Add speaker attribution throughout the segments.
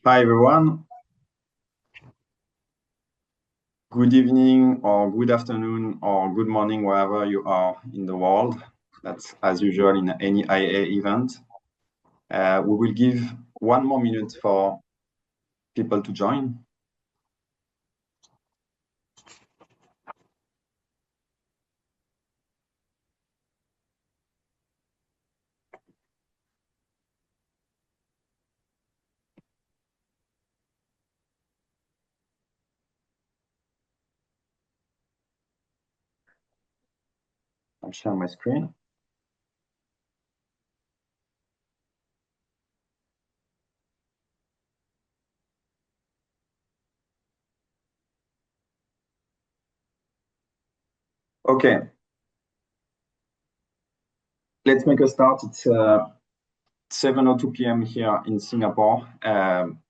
Speaker 1: Hi, everyone. Good evening or good afternoon or good morning, wherever you are in the world. That's as usual in any IA event. We will give 1 more minute for people to join. I'll share my screen. Okay. Let's make a start. It's 7:02 p.m. here in Singapore.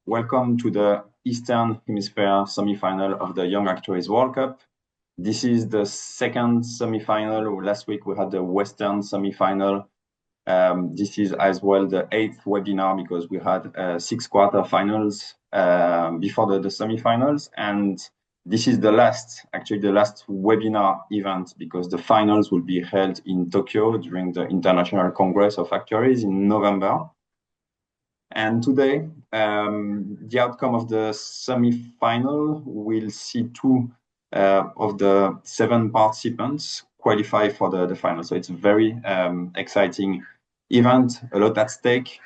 Speaker 1: Welcome to the Eastern Hemisphere semi-final of the Young Actuaries World Cup. This is the second semi-final. Last week we had the Western semi-final. This is as well the 8th webinar because we had 6 quarterfinals before the semi-finals, and this is the last webinar event because the finals will be held in Tokyo during the International Congress of Actuaries in November. And today, the outcome of the semi-final will see 2 of the 7 participants qualify for the final. So it's a very exciting event, a lot at stake.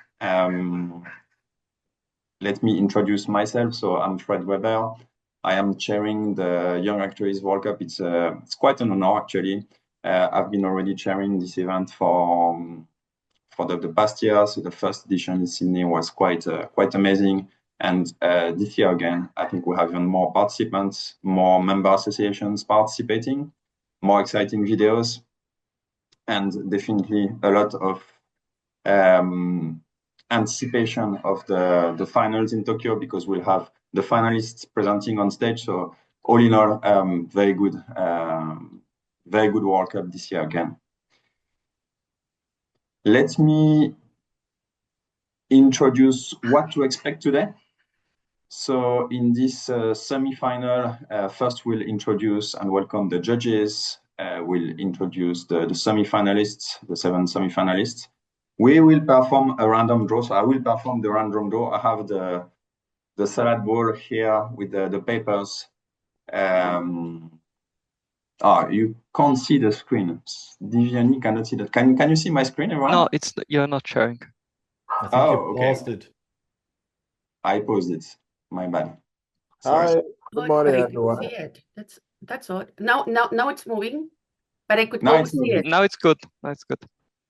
Speaker 1: Let me introduce myself. So I'm Fred Weber. I am chairing the Young Actuaries World Cup. It's quite an honor, actually. I've been already chairing this event for the past year. So the first edition in Sydney was quite amazing. And this year again, I think we have even more participants, more member associations participating, more exciting videos, and definitely a lot of anticipation of the finals in Tokyo because we'll have the finalists presenting on stage. So all in all, very good World Cup this year again. Let me introduce what to expect today. So in this semi-final, first we'll introduce and welcome the judges. We'll introduce the semi-finalists, the 7 semi-finalists. We will perform a random draw. So I will perform the random draw. I have the salad bowl here with the papers. You can't see the screen. Diviani cannot see that. Can you see my screen, everyone?
Speaker 2: No, you're not sharing.
Speaker 3: I think you paused it.
Speaker 1: I paused it. My bad.
Speaker 3: Sorry. Hi, good morning,
Speaker 4: I
Speaker 3: everyone.
Speaker 4: see it. That's odd. Now it's moving, but I could
Speaker 1: now
Speaker 4: always see it.
Speaker 2: Now it's good. Now it's good.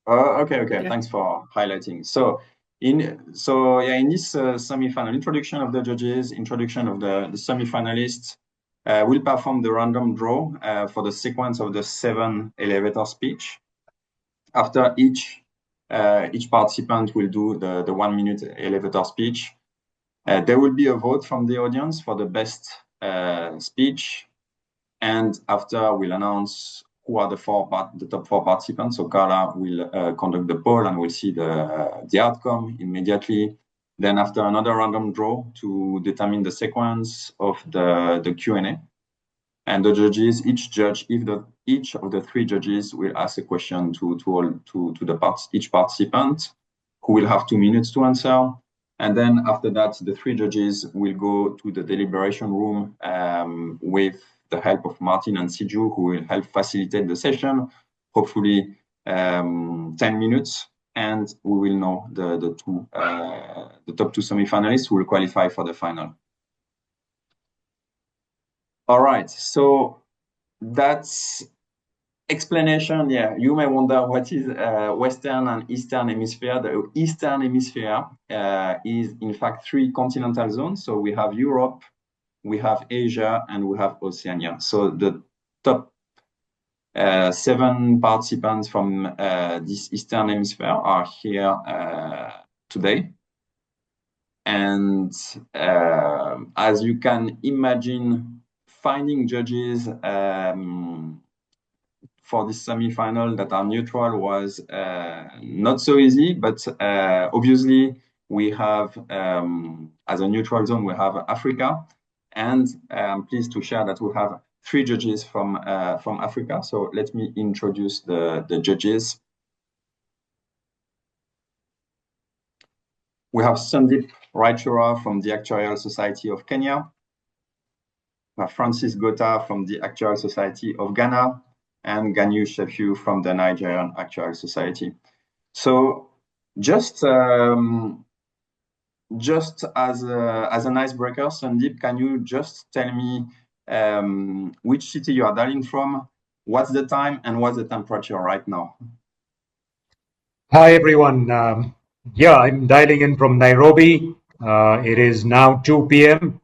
Speaker 1: Okay. Thanks for highlighting. So in this semi-final, introduction of the judges, introduction of the semi-finalists, we'll perform the random draw for the sequence of the 7 elevator speech. After each participant will do the 1-minute elevator speech. There will be a vote from the audience for the best speech, and after we'll announce who are the top 4 participants. So Carla will conduct the poll and we'll see the outcome immediately. Then after another random draw to determine the sequence of the Q&A. And the judges, each of the 3 judges will ask a question to each participant, who will have 2 minutes to answer. And then after that, the 3 judges will go to the deliberation room with the help of Martin and Siju, who will help facilitate the session, hopefully 10 minutes. And we will know the top 2 semi-finalists who will qualify for the final. All right, so that's explanation. Yeah, you may wonder what is Western and Eastern Hemisphere. The Eastern Hemisphere is in fact 3 continental zones. So we have Europe, we have Asia, and we have Oceania. So the top 7 participants from this Eastern Hemisphere are here today. And as you can imagine, finding judges for this semi-final that are neutral was not so easy, but obviously we have, as a neutral zone, we have Africa. And I'm pleased to share that we have 3 judges from Africa. So let me introduce the judges. We have Sandeep Raichura from the Actuarial Society of Kenya. We have Francis Gota from the Actuarial Society of Ghana, and Ganyu Shefiu from the Nigerian Actuarial Society. So just as an icebreaker, Sandeep, can you just tell me which city you are dialing from, what's the time, and what's the temperature right now?
Speaker 5: Hi, everyone. I'm dialing in from Nairobi. It is now 2 p.m.,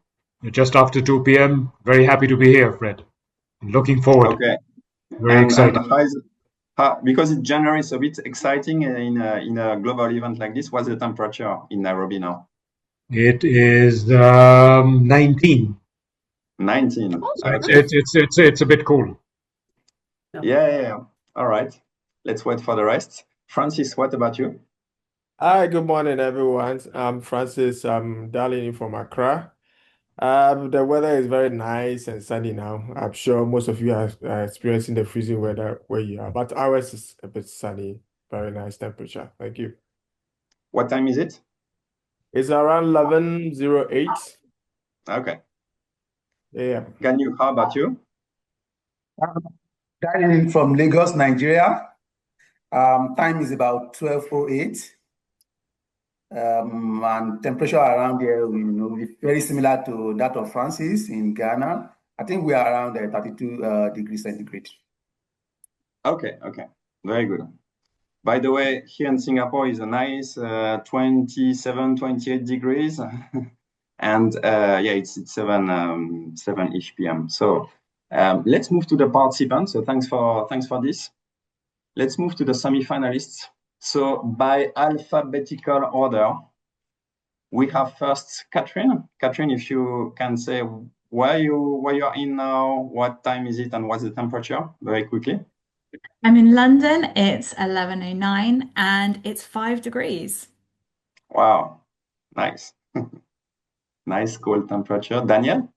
Speaker 5: just after 2 p.m. Very happy to be here, Fred. Looking forward.
Speaker 1: Okay.
Speaker 5: Very excited.
Speaker 1: Because it's January, it's a bit exciting in a global event like this. What's the temperature in Nairobi now?
Speaker 5: It is 19.
Speaker 1: 19.
Speaker 5: So it's a bit cool.
Speaker 1: Yeah. All right. Let's wait for the rest. Francis, what about you?
Speaker 3: Hi, good morning, everyone. I'm Francis. I'm dialing in from Accra. The weather is very nice and sunny now. I'm sure most of you are experiencing the freezing weather where you are, but ours is a bit sunny, very nice temperature. Thank you.
Speaker 1: What time is it?
Speaker 3: It's around 11:08
Speaker 1: Okay.
Speaker 3: a.m.
Speaker 1: Ganyu, how about you?
Speaker 6: Dialing in from Lagos, Nigeria. Time is about 12:08. And temperature around here will be very similar to that of Francis in Ghana. I think we are around 32 degrees centigrade.
Speaker 1: Okay. Very good. By the way, here in Singapore is a nice 27, 28 degrees. And it's 7-ish p.m. So let's move to the participants. So thanks for this. Let's move to the semi-finalists. So by alphabetical order, we have first Catherine. Catherine, if you can say where you are in now, what time is it, and what's the temperature, very quickly.
Speaker 7: I'm in London. It's 11:09 and it's 5 degrees.
Speaker 1: Wow, nice. Nice cold temperature. Daniel?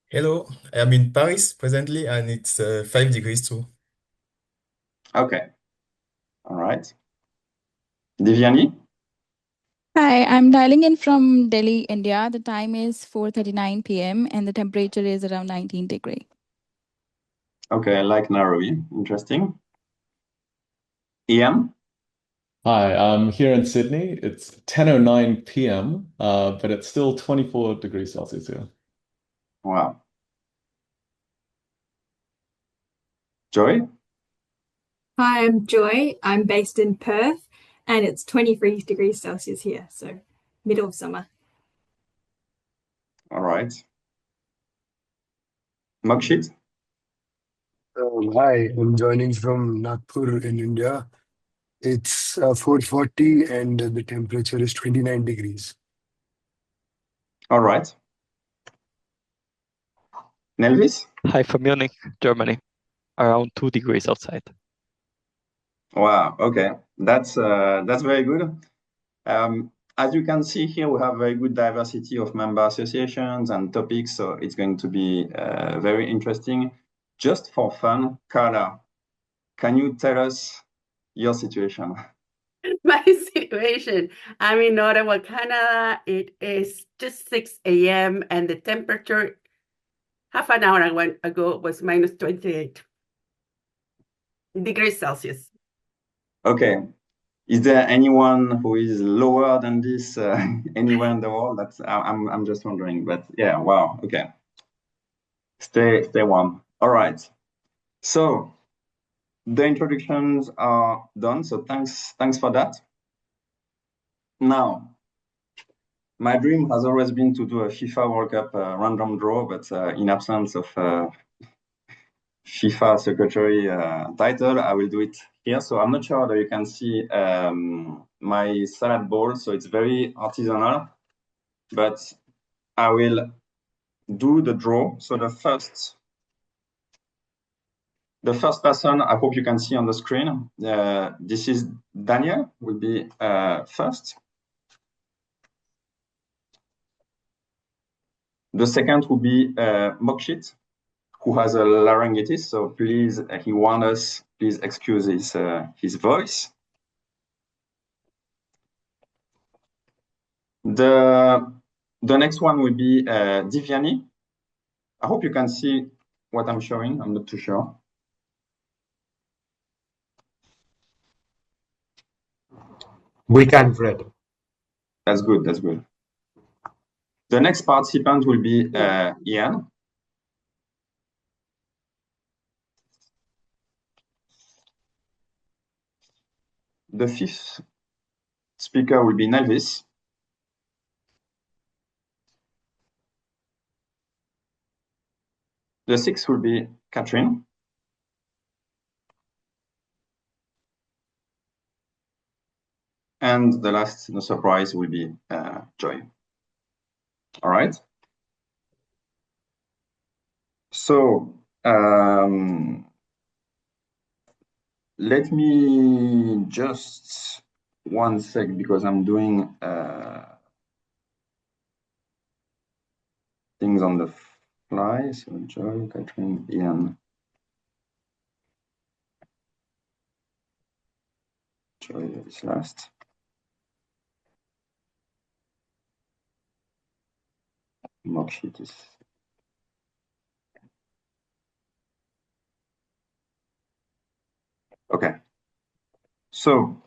Speaker 8: Hello, I'm in Paris presently and it's 5 degrees too.
Speaker 1: Okay. All right. Divyani?
Speaker 9: Hi, I'm dialing in from Delhi, India. The time is 4:39 p.m. and the temperature is around 19 degrees.
Speaker 1: Okay, I like Nairobi. Interesting. Ian?
Speaker 10: Hi, I'm here in Sydney. It's 10:09 p.m., but it's still 24 degrees Celsius here.
Speaker 1: Wow. Joy?
Speaker 11: Hi, I'm Joy. I'm based in Perth and it's 23 degrees Celsius here, so middle of summer.
Speaker 1: All right. Mokshit?
Speaker 12: Hi, I'm joining from Nagpur in India. It's 4:40 and the temperature is 29 degrees.
Speaker 1: All right. Nelvis?
Speaker 2: Hi from Munich, Germany. Around 2 degrees outside.
Speaker 1: Wow. Okay. That's very good. As you can see here, we have very good diversity of member associations and topics, so it's going to be very interesting. Just for fun, Carla, can you tell us your situation?
Speaker 4: My situation. I'm in Ottawa, Canada. It is just 6 a.m. and the temperature half an hour ago was minus 28 degrees Celsius.
Speaker 1: Okay. Is there anyone who is lower than this anywhere in the world? That's I'm just wondering, but yeah, wow. Okay. Stay warm. All right. So the introductions are done. So thanks for that. Now, my dream has always been to do a FIFA World Cup random draw, but in absence of FIFA secretary title, I will do it here. So I'm not sure that you can see my salad bowl. So it's very artisanal, but I will do the draw. So the first person, I hope you can see on the screen. This is Daniel, will be first. The second will be Mokshit, who has a laryngitis. So please, he warned us, please excuse his voice. The next one will be Divyani. I hope you can see what I'm showing. I'm not too sure.
Speaker 5: We can, Fred.
Speaker 1: That's good. That's good. The next participant will be Ian. The fifth speaker will be Nelvis. The sixth will be Catherine. And the last, no surprise, will be Joy. All right. So let me just 1 sec, because I'm doing things on the fly. So Joy, Catherine, Ian. Joy is last. Mokshit is. Okay. So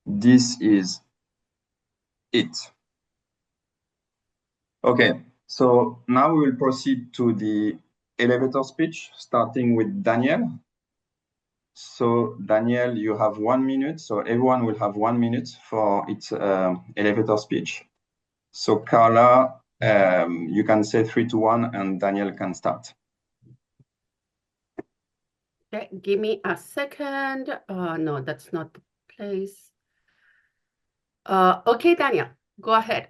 Speaker 1: this is it. Okay, so now we will proceed to the elevator speech, starting with Daniel. So Daniel, you have 1 minute. So everyone will have 1 minute for its elevator speech. So Carla, you can say 3, 2, 1, and Daniel can start.
Speaker 4: Okay, give me a second. No, that's not the place. Okay, Daniel, go ahead.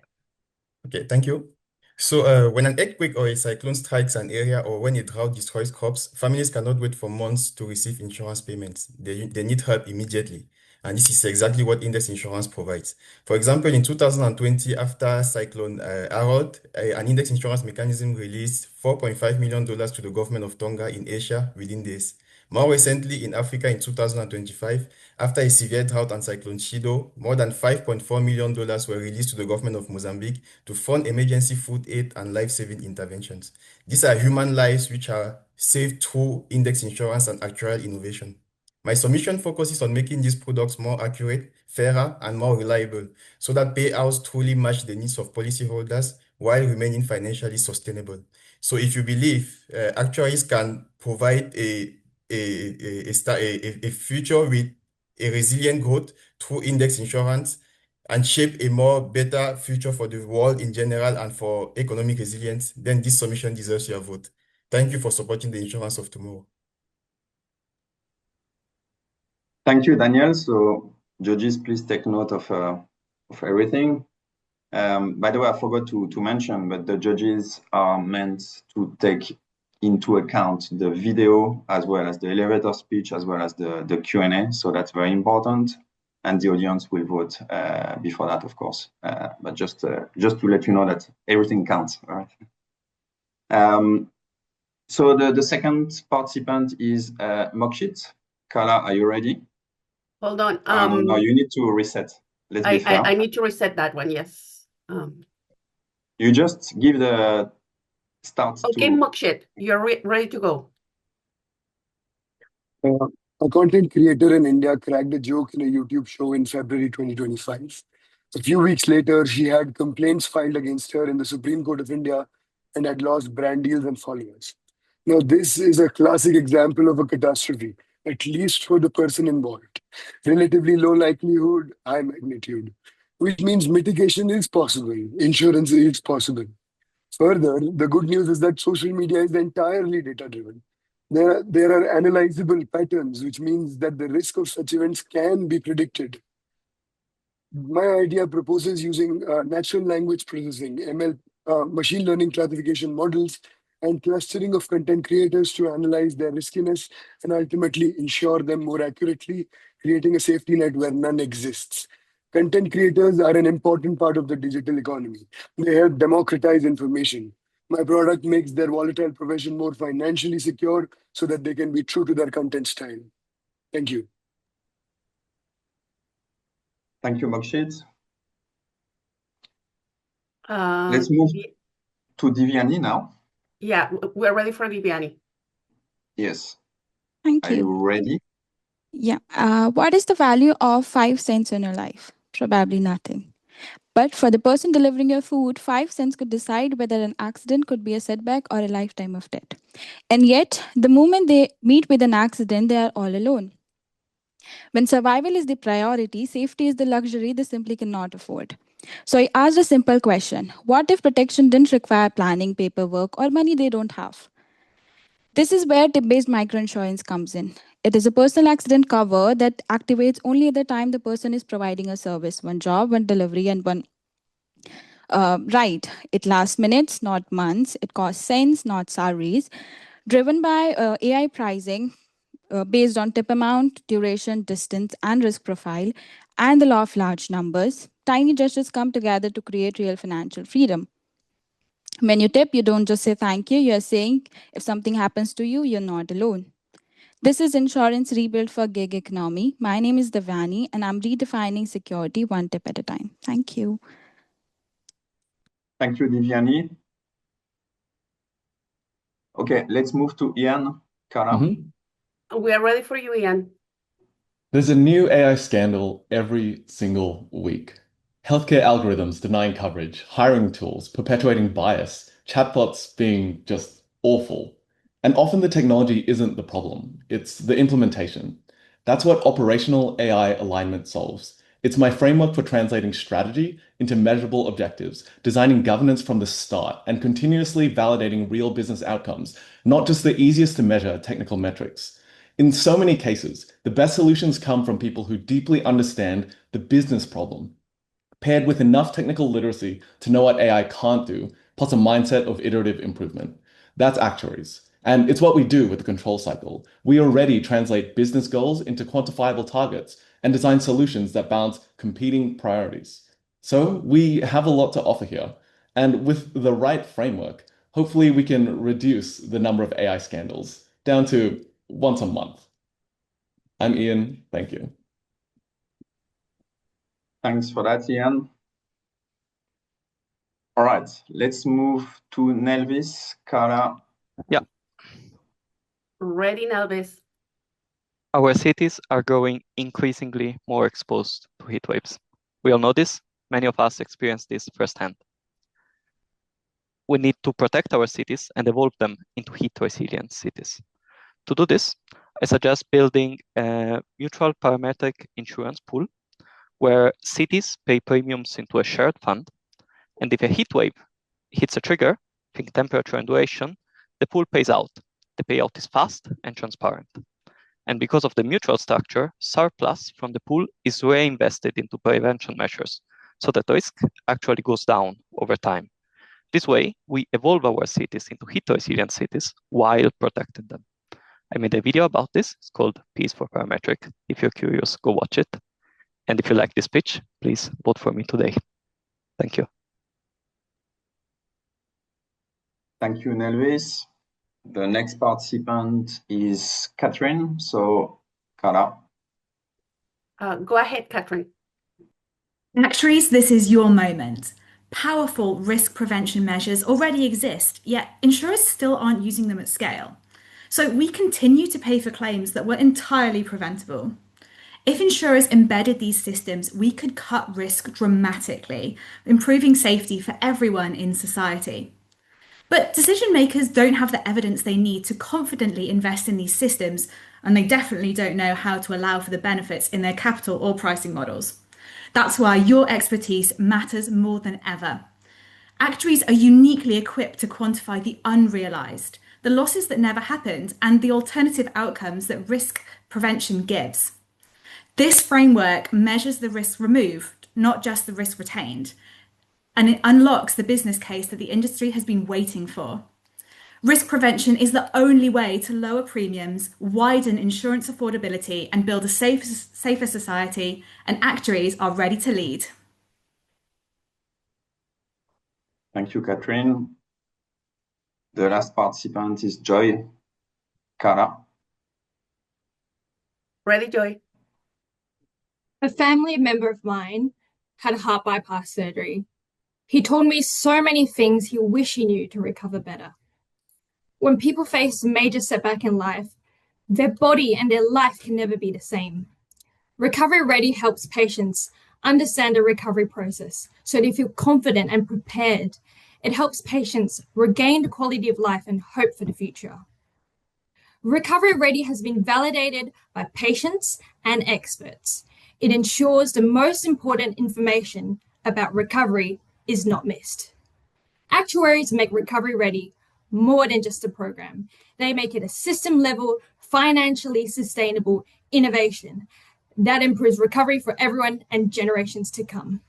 Speaker 8: Okay, thank you. So when an earthquake or a cyclone strikes an area, or when a drought destroys crops, families cannot wait for months to receive insurance payments. They need help immediately. And this is exactly what index insurance provides. For example, in 2020, after Cyclone Harold, an index insurance mechanism released $4.5 million to the government of Tonga in Asia within days. More recently, in Africa in 2025, after a severe drought and Cyclone Chido, more than $5.4 million were released to the government of Mozambique to fund emergency food aid and life-saving interventions. These are human lives which are saved through index insurance and actuarial innovation. My submission focuses on making these products more accurate, fairer, and more reliable, so that payouts truly match the needs of policyholders while remaining financially sustainable. So if you believe actuaries can provide a future with a resilient growth through index insurance and shape a more better future for the world in general and for economic resilience, then this submission deserves your vote. Thank you for supporting the insurance of tomorrow.
Speaker 1: Thank you, Daniel. So judges, please take note of everything. By the way, I forgot to mention, but the judges are meant to take into account the video as well as the elevator speech as well as the Q&A. So that's very important. And the audience will vote before that, of course. But just to let you know that everything counts. All right. So the second participant is Mokshit. Carla, are you ready?
Speaker 4: Hold on.
Speaker 1: No, you need to reset. Let's be fair.
Speaker 4: I need to reset that one, yes.
Speaker 1: You just give the start
Speaker 4: okay, Mokshit, you're ready to go.
Speaker 12: A content creator in India cracked a joke in a YouTube show in February 2025. A few weeks later, she had complaints filed against her in the Supreme Court of India and had lost brand deals and followers. Now, this is a classic example of a catastrophe, at least for the person involved. Relatively low likelihood, high magnitude, which means mitigation is possible, insurance is possible. Further, the good news is that social media is entirely data-driven. There are analyzable patterns, which means that the risk of such events can be predicted. My idea proposes using natural language processing, ML, machine learning classification models, and clustering of content creators to analyze their riskiness and ultimately insure them more accurately, creating a safety net where none exists. Content creators are an important part of the digital economy. They help democratize information. My product makes their volatile profession more financially secure so that they can be true to their content style. Thank you.
Speaker 1: Thank you, Mokshit. Let's move to Divyani now.
Speaker 4: Yeah, we're ready for Divyani.
Speaker 1: Yes.
Speaker 9: Thank
Speaker 1: Are
Speaker 9: you.
Speaker 1: you ready?
Speaker 9: Yeah. What is the value of 5 cents in your life? Probably nothing. But for the person delivering your food, 5 cents could decide whether an accident could be a setback or a lifetime of debt. And yet, the moment they meet with an accident, they are all alone. When survival is the priority, safety is the luxury they simply cannot afford. So I asked a simple question: what if protection didn't require planning, paperwork, or money they don't have? This is where tip based microinsurance comes in. It is a personal accident cover that activates only at the time the person is providing a service, one job, one delivery, and one right. It lasts minutes, not months. It costs cents, not salaries. Driven by AI pricing based on tip amount, duration, distance, and risk profile, and the law of large numbers, tiny gestures come together to create real financial freedom. When you tip, you don't just say thank you, you're saying if something happens to you, you're not alone. This is Insurance Rebuilt for Gig Economy. My name is Devani, and I'm redefining security one tip at a time. Thank you.
Speaker 1: Thank you, Divyani. Okay, let's move to Ian. Kara.
Speaker 2: Mm-hmm.
Speaker 4: We are ready for you, Ian.
Speaker 10: There's a new AI scandal every single week. Healthcare algorithms denying coverage, hiring tools perpetuating bias, chatbots being just awful. And often the technology isn't the problem, it's the implementation. That's what operational AI alignment solves. It's my framework for translating strategy into measurable objectives, designing governance from the start, and continuously validating real business outcomes, not just the easiest to measure technical metrics. In so many cases, the best solutions come from people who deeply understand the business problem, paired with enough technical literacy to know what AI can't do, plus a mindset of iterative improvement. That's Actuaries. And it's what we do with the control cycle. We already translate business goals into quantifiable targets and design solutions that balance competing priorities. So we have a lot to offer here. And with the right framework, hopefully we can reduce the number of AI scandals down to once a month. I'm Ian. Thank you.
Speaker 1: Thanks for that, Ian. All right, let's move to Nelvis. Kara.
Speaker 2: Yeah.
Speaker 4: Ready, Nelvis.
Speaker 2: Our cities are growing increasingly more exposed to heat waves. We all know this. Many of us experience this firsthand. We need to protect our cities and evolve them into heat-resilient cities. To do this, I suggest building a mutual parametric insurance pool where cities pay premiums into a shared fund, and if a heat wave hits a trigger, think temperature and duration, the pool pays out. The payout is fast and transparent. And because of the mutual structure, surplus from the pool is reinvested into prevention measures, so that risk actually goes down over time. This way, we evolve our cities into heat-resilient cities while protecting them. I made a video about this. It's called Peace for Parametric. If you're curious, go watch it. And if you like this pitch, please vote for me today. Thank you.
Speaker 1: Thank you, Nelvis. The next participant is Catherine. So, Kara.
Speaker 4: Go ahead, Catherine.
Speaker 7: Actuaries, this is your moment. Powerful risk prevention measures already exist, yet insurers still aren't using them at scale. So we continue to pay for claims that were entirely preventable. If insurers embedded these systems, we could cut risk dramatically, improving safety for everyone in society. But decision makers don't have the evidence they need to confidently invest in these systems, and they definitely don't know how to allow for the benefits in their capital or pricing models. That's why your expertise matters more than ever. Actuaries are uniquely equipped to quantify the unrealized, the losses that never happened, and the alternative outcomes that risk prevention gives. This framework measures the risk removed, not just the risk retained, and it unlocks the business case that the industry has been waiting for. Risk prevention is the only way to lower premiums, widen insurance affordability, and build a safer society, and Actuaries are ready to lead.
Speaker 1: Thank you, Catherine. The last participant is Joy. Cara.
Speaker 4: Ready, Joy?
Speaker 11: A family member of mine had heart bypass surgery. He told me so many things he wished he knew to recover better. When people face a major setback in life, their body and their life can never be the same. Recovery Ready helps patients understand the recovery process so they feel confident and prepared. It helps patients regain the quality of life and hope for the future. Recovery Ready has been validated by patients and experts. It ensures the most important information about recovery is not missed. Actuaries make Recovery Ready more than just a program. They make it a system-level, financially sustainable innovation that improves recovery for everyone and generations to come.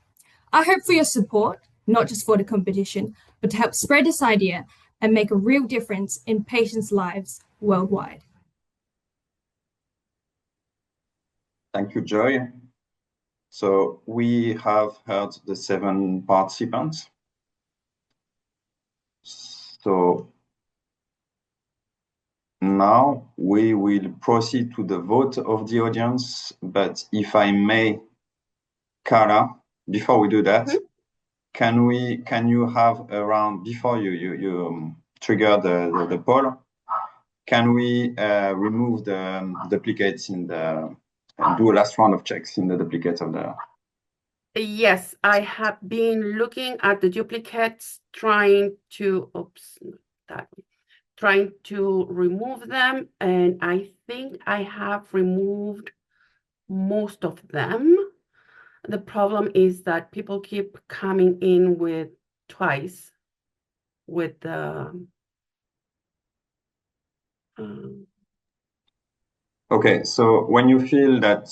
Speaker 11: I hope for your support, not just for the competition, but to help spread this idea and make a real difference in patients' lives worldwide.
Speaker 1: Thank you, Joy. So we have heard the 7 participants. So now we will proceed to the vote of the audience. But if I may, Cara, before we do that, can you have around, before you trigger the poll, can we remove the duplicates and do a last round of checks in the duplicates of the...
Speaker 4: Yes, I have been looking at the duplicates, trying to remove them, and I think I have removed most of them. The problem is that people keep coming in with twice with the
Speaker 1: Okay, so when you feel that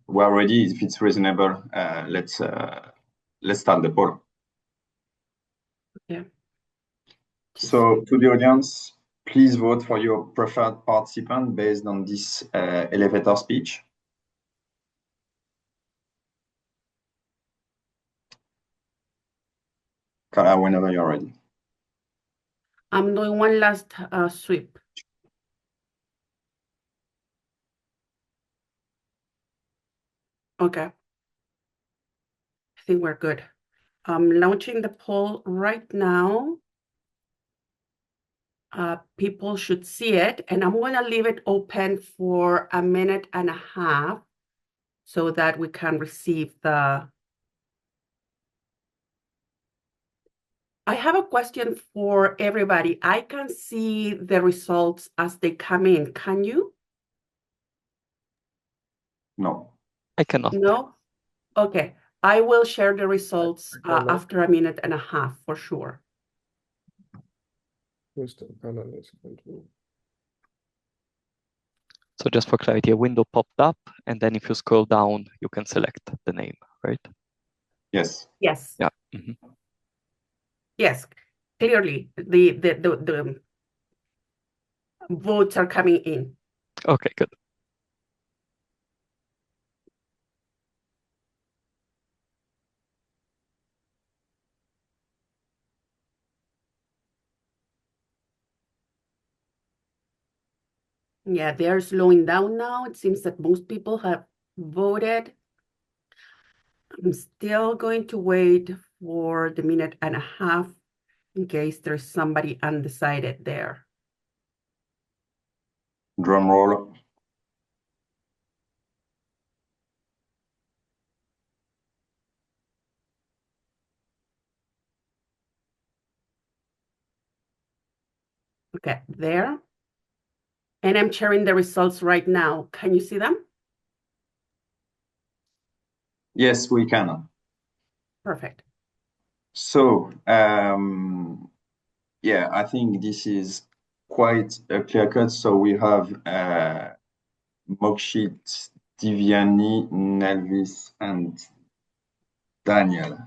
Speaker 1: we're ready, if it's reasonable, let's start the poll.
Speaker 4: Yeah.
Speaker 1: So to the audience, please vote for your preferred participant based on this elevator speech. Cara, whenever you're ready.
Speaker 4: I'm doing one last sweep. Okay. I think we're good. I'm launching the poll right now. People should see it, and I'm going to leave it open for 1.5 minutes so that we can receive the... I have a question for everybody. I can see the results as they come in. Can you?
Speaker 1: No.
Speaker 2: I cannot.
Speaker 4: No? Okay. I will share the results after 1.5 minutes for sure.
Speaker 2: So just for clarity, a window popped up, and then if you scroll down, you can select the name, right?
Speaker 1: Yes.
Speaker 4: Yes.
Speaker 2: Yeah.
Speaker 4: Yes. Clearly, the votes are coming in.
Speaker 2: Okay, good.
Speaker 4: Yeah, they're slowing down now. It seems that most people have voted. I'm still going to wait for the 1.5 minutes in case there's somebody undecided there.
Speaker 1: Drum roll.
Speaker 4: Okay, there. And I'm sharing the results right now. Can you see them?
Speaker 1: Yes, we can.
Speaker 4: Perfect.
Speaker 1: So, yeah, I think this is quite a clear cut. So we have Mokshit, Divyani, Nelvis, and Daniel.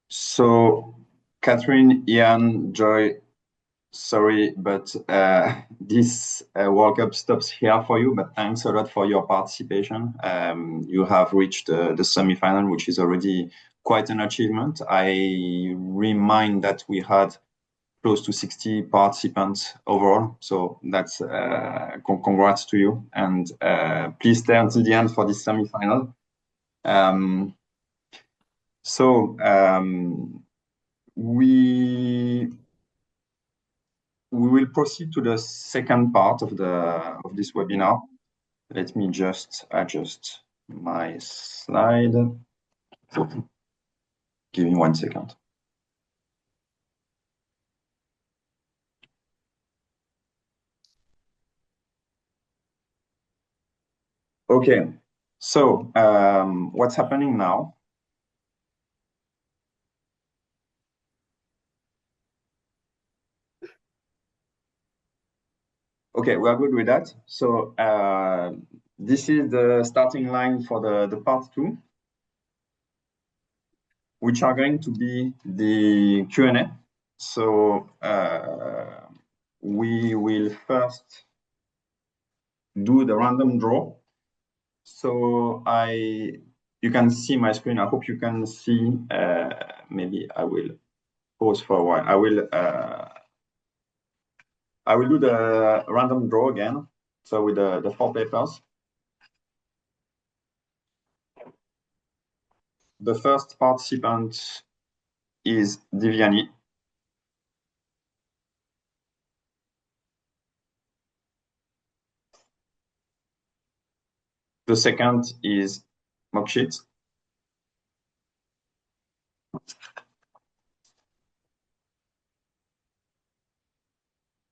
Speaker 1: So Catherine, Ian, Joy, sorry, but this World Cup stops here for you, but thanks a lot for your participation. You have reached the semi-final, which is already quite an achievement. I remind that we had close to 60 participants overall, so that's congrats to you, and please stay until the end for this semi-final. We will proceed to the second part of this webinar. Let me just adjust my slide. Give me 1 second. Okay, so what's happening now? Okay, we are good with that. So this is the starting line for the part 2, which are going to be the Q&A. So we will first do the random draw. So you can see my screen. I hope you can see. Maybe I will pause for a while. I will do the random draw again. So with the 4 papers. The first participant is Divyani. The second is Mokshit.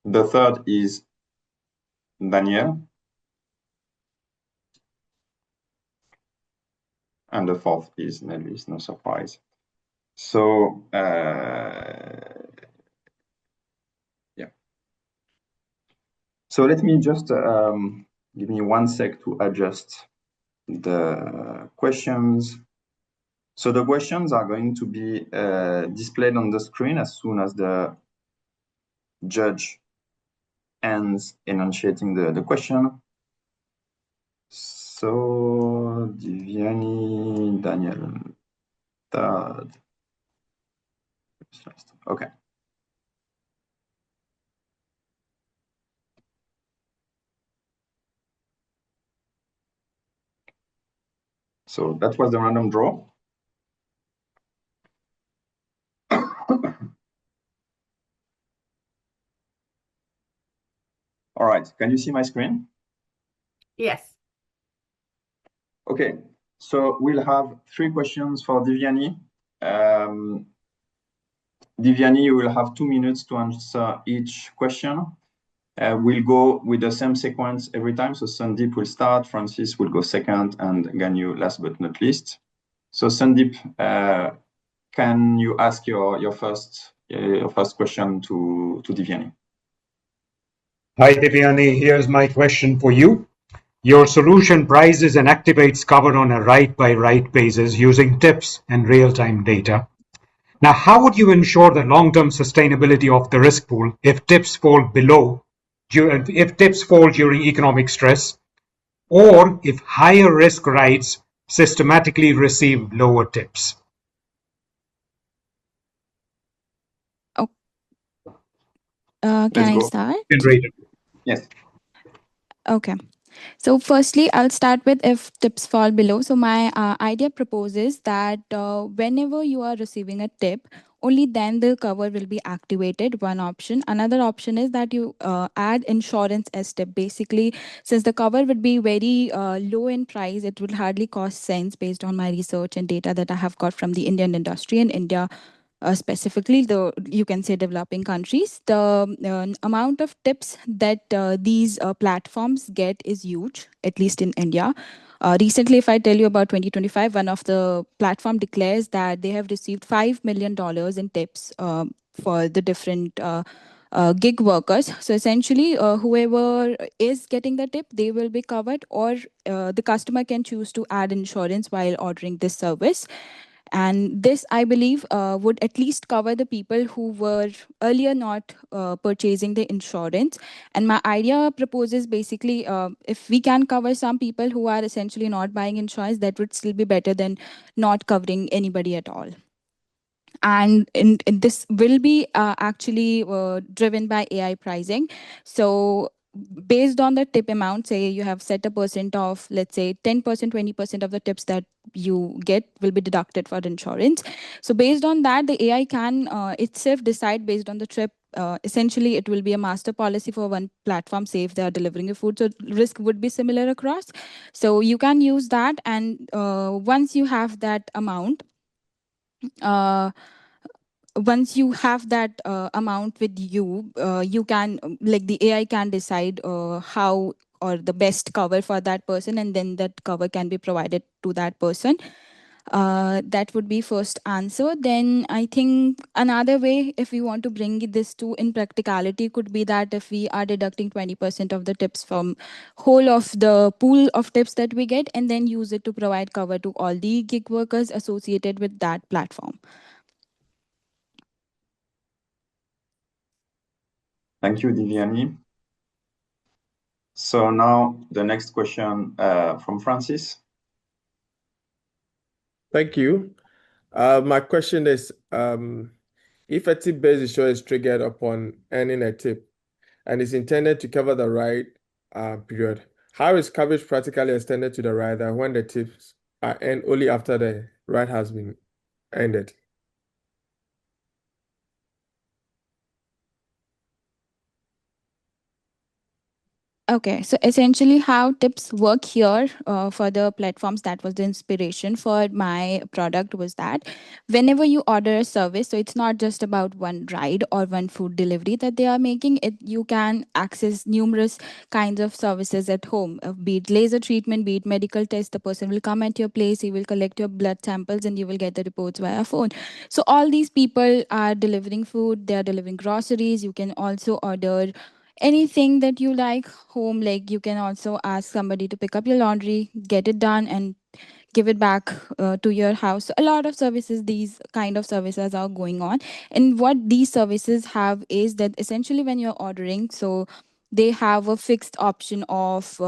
Speaker 1: The third is Daniel. And the fourth is Nelvis, no surprise. So, yeah. So let me just give me 1 sec to adjust the questions. So the questions are going to be displayed on the screen as soon as the judge ends enunciating the question. So Divyani, Daniel, third. Okay. So that was the random draw. All right, can you see my screen?
Speaker 4: Yes.
Speaker 1: Okay, so we'll have 3 questions for Divyani. Divyani, you will have 2 minutes to answer each question. We'll go with the same sequence every time. So Sandeep will start, Francis will go second, and Ganyu last but not least. So Sandeep, can you ask your first question to Divyani?
Speaker 5: Hi, Divyani. Here's my question for you. Your solution prices and activates cover on a right-by-right basis using tips and real-time data. Now, how would you ensure the long-term sustainability of the risk pool if tips fall during economic stress, or if higher risk rights systematically receive lower tips?
Speaker 9: Can I start?
Speaker 1: Yes.
Speaker 9: Okay. So firstly, I'll start with if tips fall below. So my idea proposes that whenever you are receiving a tip, only then the cover will be activated, one option. Another option is that you add insurance as tip. Basically, since the cover would be very low in price, it would hardly cost sense based on my research and data that I have got from the Indian industry in India. Specifically, you can say developing countries, the amount of tips that these platforms get is huge, at least in India. Recently, if I tell you about 2025, one of the platform declares that they have received $5 million in tips for the different gig workers. So essentially, whoever is getting the tip, they will be covered, or the customer can choose to add insurance while ordering this service. And this, I believe, would at least cover the people who were earlier not purchasing the insurance. And my idea proposes basically, if we can cover some people who are essentially not buying insurance, that would still be better than not covering anybody at all. And this will be actually driven by AI pricing. So based on the tip amount, say you have set a percent of, let's say 10%, 20% of the tips that you get will be deducted for insurance. So based on that, the AI can itself decide based on the trip. Essentially, it will be a master policy for one platform, say if they are delivering a food. So risk would be similar across. So you can use that. And once you have that amount, uh, once you have that amount with you, you can like the AI can decide how or the best cover for that person, and then that cover can be provided to that person. That would be first answer. Then I think another way, if we want to bring this to in practicality, could be that if we are deducting 20% of the tips from whole of the pool of tips that we get, and then use it to provide cover to all the gig workers associated with that platform.
Speaker 1: Thank you, Divyani. So now the next question from Francis.
Speaker 3: Thank you. My question is, if a tip-based insurance is triggered upon earning a tip and is intended to cover the ride period, how is coverage practically extended to the rider when the tips are earned only after the ride has been ended?
Speaker 9: Okay, so essentially, how tips work here for the platforms, that was the inspiration for my product, was that whenever you order a service, so it's not just about one ride or one food delivery that they are making. It you can access numerous kinds of services at home, be it laser treatment, be it medical test. The person will come at your place, he will collect your blood samples, and you will get the reports via phone. So all these people are delivering food, they are delivering groceries. You can also order anything that you like home, like you can also ask somebody to pick up your laundry, get it done, and give it back to your house. A lot of services, these kind of services are going on. And what these services have is that essentially when you're ordering, so they have a fixed option of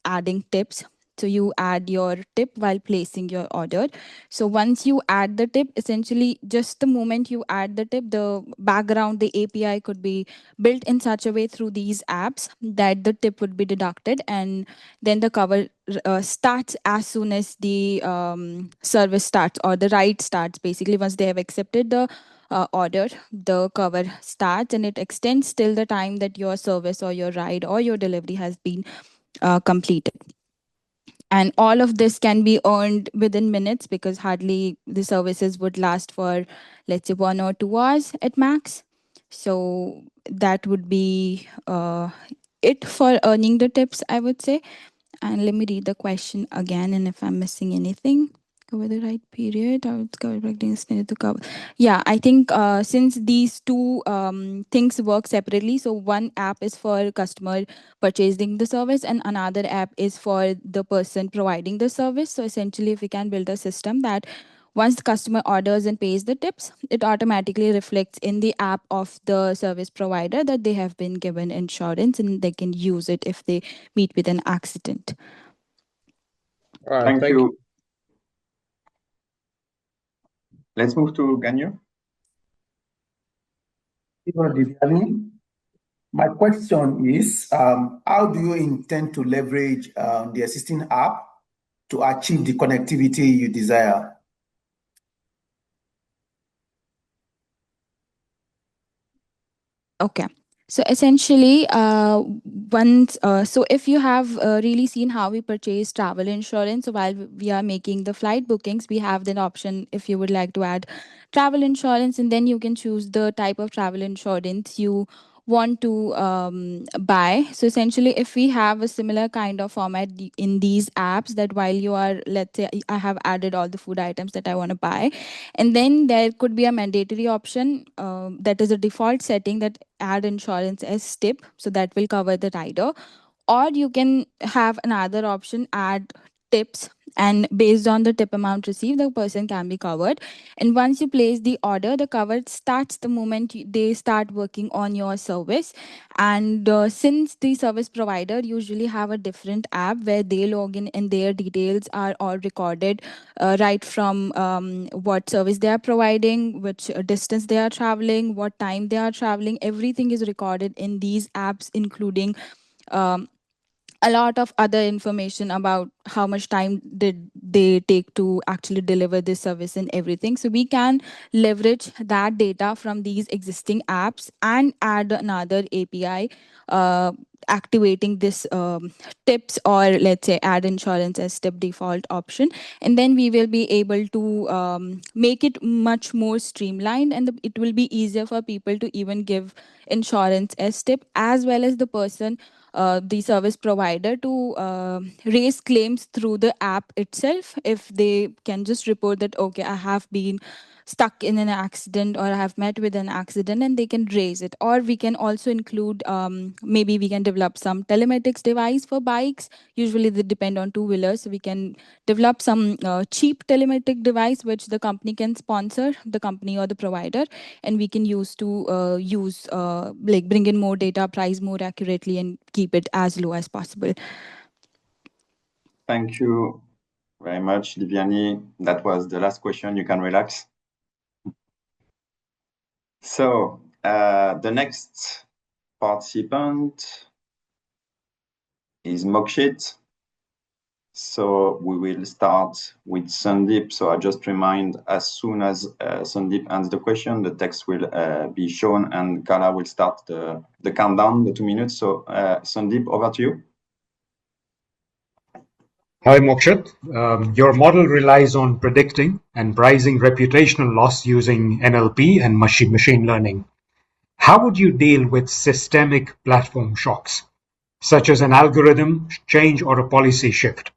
Speaker 9: adding tips. So you add your tip while placing your order. So once you add the tip, essentially just the moment you add the tip, the background, the API could be built in such a way through these apps that the tip would be deducted, and then the cover starts as soon as the service starts or the ride starts. Basically, once they have accepted the order, the cover starts, and it extends till the time that your service or your ride or your delivery has been completed. And all of this can be earned within minutes, because hardly the services would last for, let's say, 1 or 2 hours at max. So that would be it for earning the tips, I would say. And let me read the question again, and if I'm missing anything, cover the right period. I would cover practice needed to cover. Yeah, I think since these two things work separately, so one app is for customer purchasing the service, and another app is for the person providing the service. So essentially, if we can build a system that once the customer orders and pays the tips, it automatically reflects in the app of the service provider that they have been given insurance, and they can use it if they meet with an accident.
Speaker 3: All right,
Speaker 1: Thank you. Let's move to Ganyo.
Speaker 6: My question is, how do you intend to leverage the existing app to achieve the connectivity you desire?
Speaker 9: Okay. So essentially, so if you have really seen how we purchase travel insurance, so while we are making the flight bookings, we have that option if you would like to add travel insurance, and then you can choose the type of travel insurance you want to buy. So essentially, if we have a similar kind of format in these apps, that while you are, let's say, I have added all the food items that I want to buy, and then there could be a mandatory option that is a default setting, that add insurance as tip, so that will cover the rider. Or you can have another option, add tips, and based on the tip amount received, the person can be covered. And once you place the order, the cover starts the moment they start working on your service. And since the service provider usually have a different app where they log in and their details are all recorded, right from what service they are providing, which distance they are traveling, what time they are traveling, everything is recorded in these apps, including um, a lot of other information about how much time did they take to actually deliver this service and everything. So we can leverage that data from these existing apps and add another API, uh, activating this tips, or let's say add insurance as tip default option. And then we will be able to make it much more streamlined, and it will be easier for people to even give insurance as tip, as well as the person, the service provider, to raise claims through the app itself. If they can just report that, okay, I have been stuck in an accident or I have met with an accident, and they can raise it. Or we can also include, maybe we can develop some telematics device for bikes. Usually they depend on two-wheelers, so we can develop some cheap telematic device which the company can sponsor, the company or the provider, and we can use to like bring in more data, price more accurately, and keep it as low as possible.
Speaker 1: Thank you very much, Liviani. That was the last question. You can relax. So the next participant is Mokshit. So we will start with Sandeep. So I just remind, as soon as Sandeep answers the question, the text will be shown, and Kala will start the countdown, the 2 minutes. So Sandeep, over to you.
Speaker 5: Hi, Mokshit. Your model relies on predicting and pricing reputational loss using NLP and machine learning. How would you deal with systemic platform shocks, such as an algorithm change or a policy shift,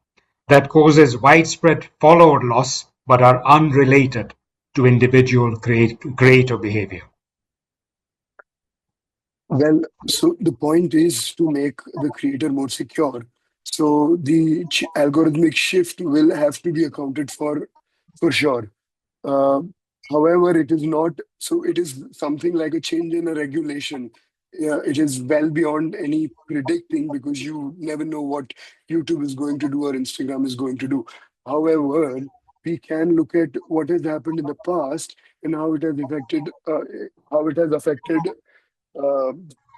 Speaker 5: that causes widespread follower loss but are unrelated to individual creator behavior?
Speaker 12: Well, so the point is to make the creator more secure. So the algorithmic shift will have to be accounted for sure. Uh, However, it is not, so it is something like a change in a regulation. Yeah, it is well beyond any predicting, because you never know what YouTube is going to do or Instagram is going to do. However, we can look at what has happened in the past and how it has affected uh,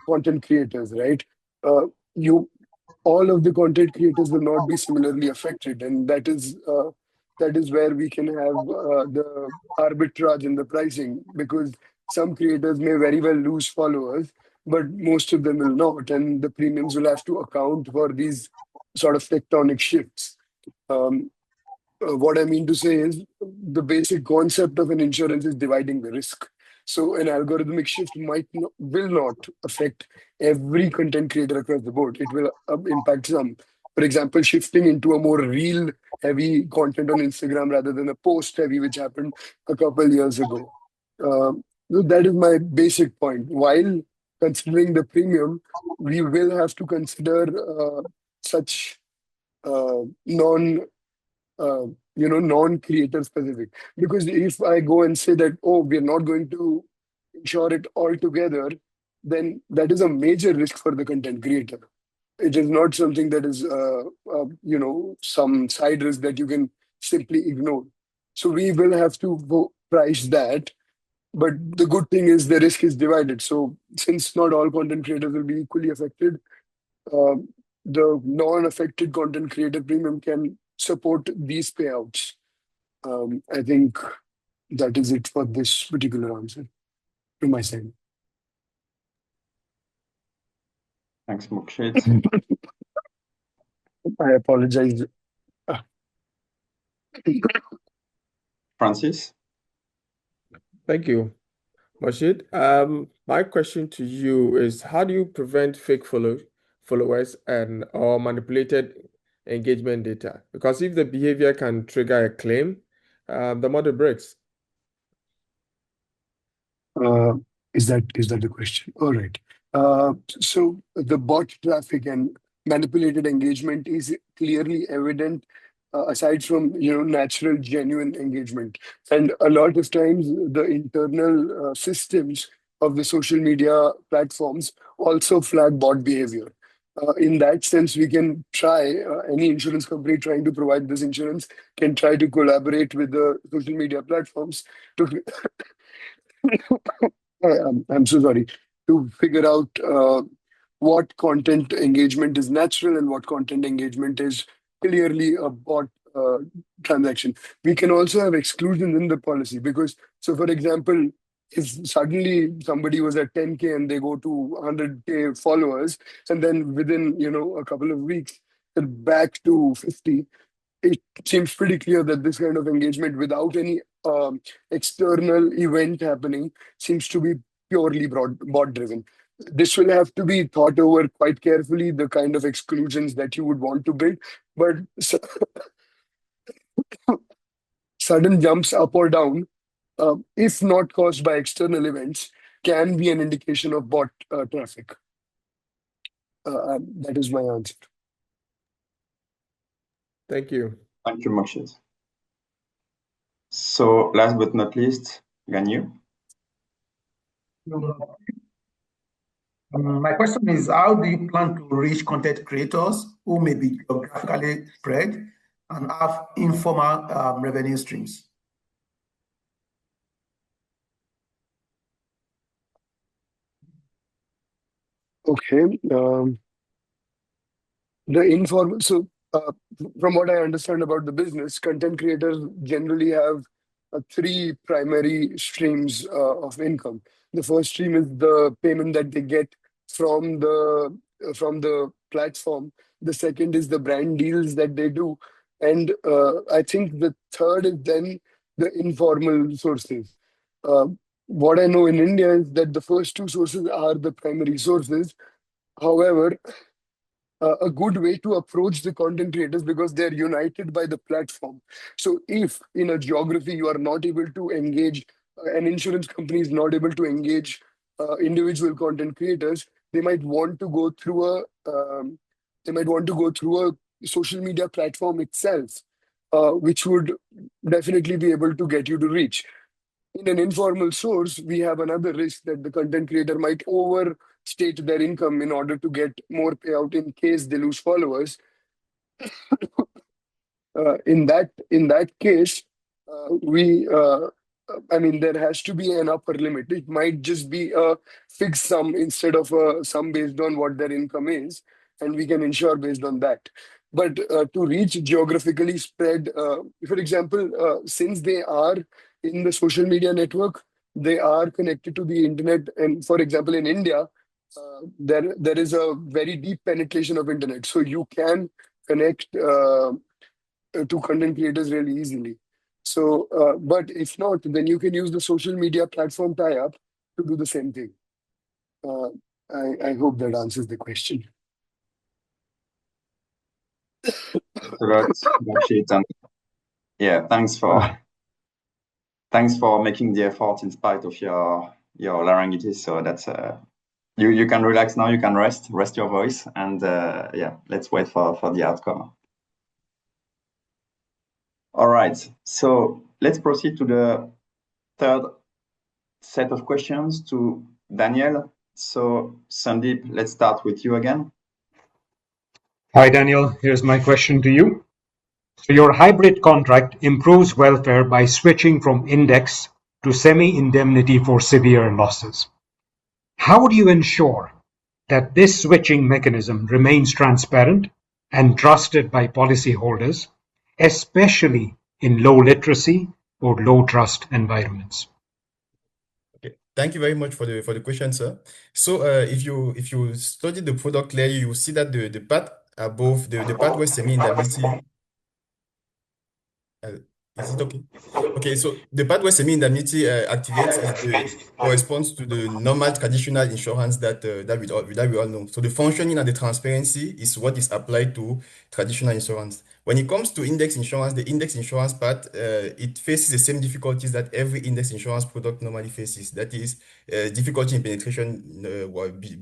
Speaker 12: content creators, right? You All of the content creators will not be similarly affected, and that is where we can have the arbitrage in the pricing, because some creators may very well lose followers, but most of them will not, and the premiums will have to account for these sort of tectonic shifts. Um, what I mean to say is the basic concept of an insurance is dividing the risk. So an algorithmic shift will not affect every content creator across the board. It will impact some. For example, shifting into a more reel heavy content on Instagram rather than a post heavy, which happened a couple years ago. So that is my basic point. While considering the premium, we will have to consider such non uh, non-creator specific. Because if I go and say that, oh, we're not going to insure it altogether, then that is a major risk for the content creator. It is not something that is, some side risk that you can simply ignore. So we will have to go price that. But the good thing is the risk is divided. So since not all content creators will be equally affected, uh, the non-affected content creator premium can support these payouts. I think that is it for this particular answer to my side.
Speaker 1: Thanks, Mokshit.
Speaker 12: I apologize.
Speaker 1: Francis?
Speaker 3: Thank you, Mashid. My question to you is, how do you prevent fake followers and or manipulated engagement data? Because if the behavior can trigger a claim, the model breaks.
Speaker 12: Uh, is that the question? All right. So the bot traffic and manipulated engagement is clearly evident aside from natural, genuine engagement. And a lot of times, the internal systems of the social media platforms also flag bot behavior. In that sense, we can try, any insurance company trying to provide this insurance can try to collaborate with the social media platforms to I'm so sorry, to figure out what content engagement is natural and what content engagement is clearly a bot transaction. We can also have exclusions in the policy because, so for example, if suddenly somebody was at 10K and they go to 100K followers, and then within a couple of weeks they're back to 50, it seems pretty clear that this kind of engagement without any external event happening seems to be purely bot driven. This will have to be thought over quite carefully, the kind of exclusions that you would want to build. But sudden jumps up or down, if not caused by external events, can be an indication of bot traffic. That is my answer.
Speaker 3: Thank you.
Speaker 1: Thank you, Mokshit. So last but not least, Ganyu.
Speaker 6: My question is, how do you plan to reach content creators who may be geographically spread and have informal revenue streams?
Speaker 12: Okay. The informal, so from what I understand about the business, content creators generally have three primary streams of income. The first stream is the payment that they get from the platform. The second is the brand deals that they do, and I think the third is then the informal sources. What I know in India is that the first two sources are the primary sources. However, a good way to approach the content creators because they're united by the platform. So if in a geography you are not able to engage, an insurance company is not able to engage individual content creators, they might want to go through a social media platform itself, which would definitely be able to get you to reach. In an informal source, we have another risk that the content creator might overstate their income in order to get more payout in case they lose followers. In that case, there has to be an upper limit. It might just be a fixed sum instead of a sum based on what their income is, and we can insure based on that. But to reach geographically spread, for example, since they are in the social media network, they are connected to the internet. And for example, in India, there is a very deep penetration of internet, so you can connect to content creators really easily. So, but if not, then you can use the social media platform tie-up to do the same thing. I hope that answers the question.
Speaker 1: Thanks a lot, Mokshit, and yeah, thanks for making the effort in spite of your laryngitis. So that's you can relax now. You can rest your voice, and yeah, let's wait for the outcome. All right, so let's proceed to the third set of questions to Daniel. So Sandeep, let's start with you again.
Speaker 5: Hi, Daniel. Here's my question to you. So your hybrid contract improves welfare by switching from index to semi-indemnity for severe losses. How do you ensure that this switching mechanism remains transparent and trusted by policyholders, especially in low literacy or low trust environments?
Speaker 8: Okay, thank you very much for the question, sir. So if you study the product clearly, you will see that the part above the part where semi-indemnity is it okay? Okay, so the part where semi-indemnity activates corresponds to the normal traditional insurance that we all know. So the functioning and the transparency is what is applied to traditional insurance. When it comes to index insurance, the index insurance part, it faces the same difficulties that every index insurance product normally faces. That is, difficulty in penetration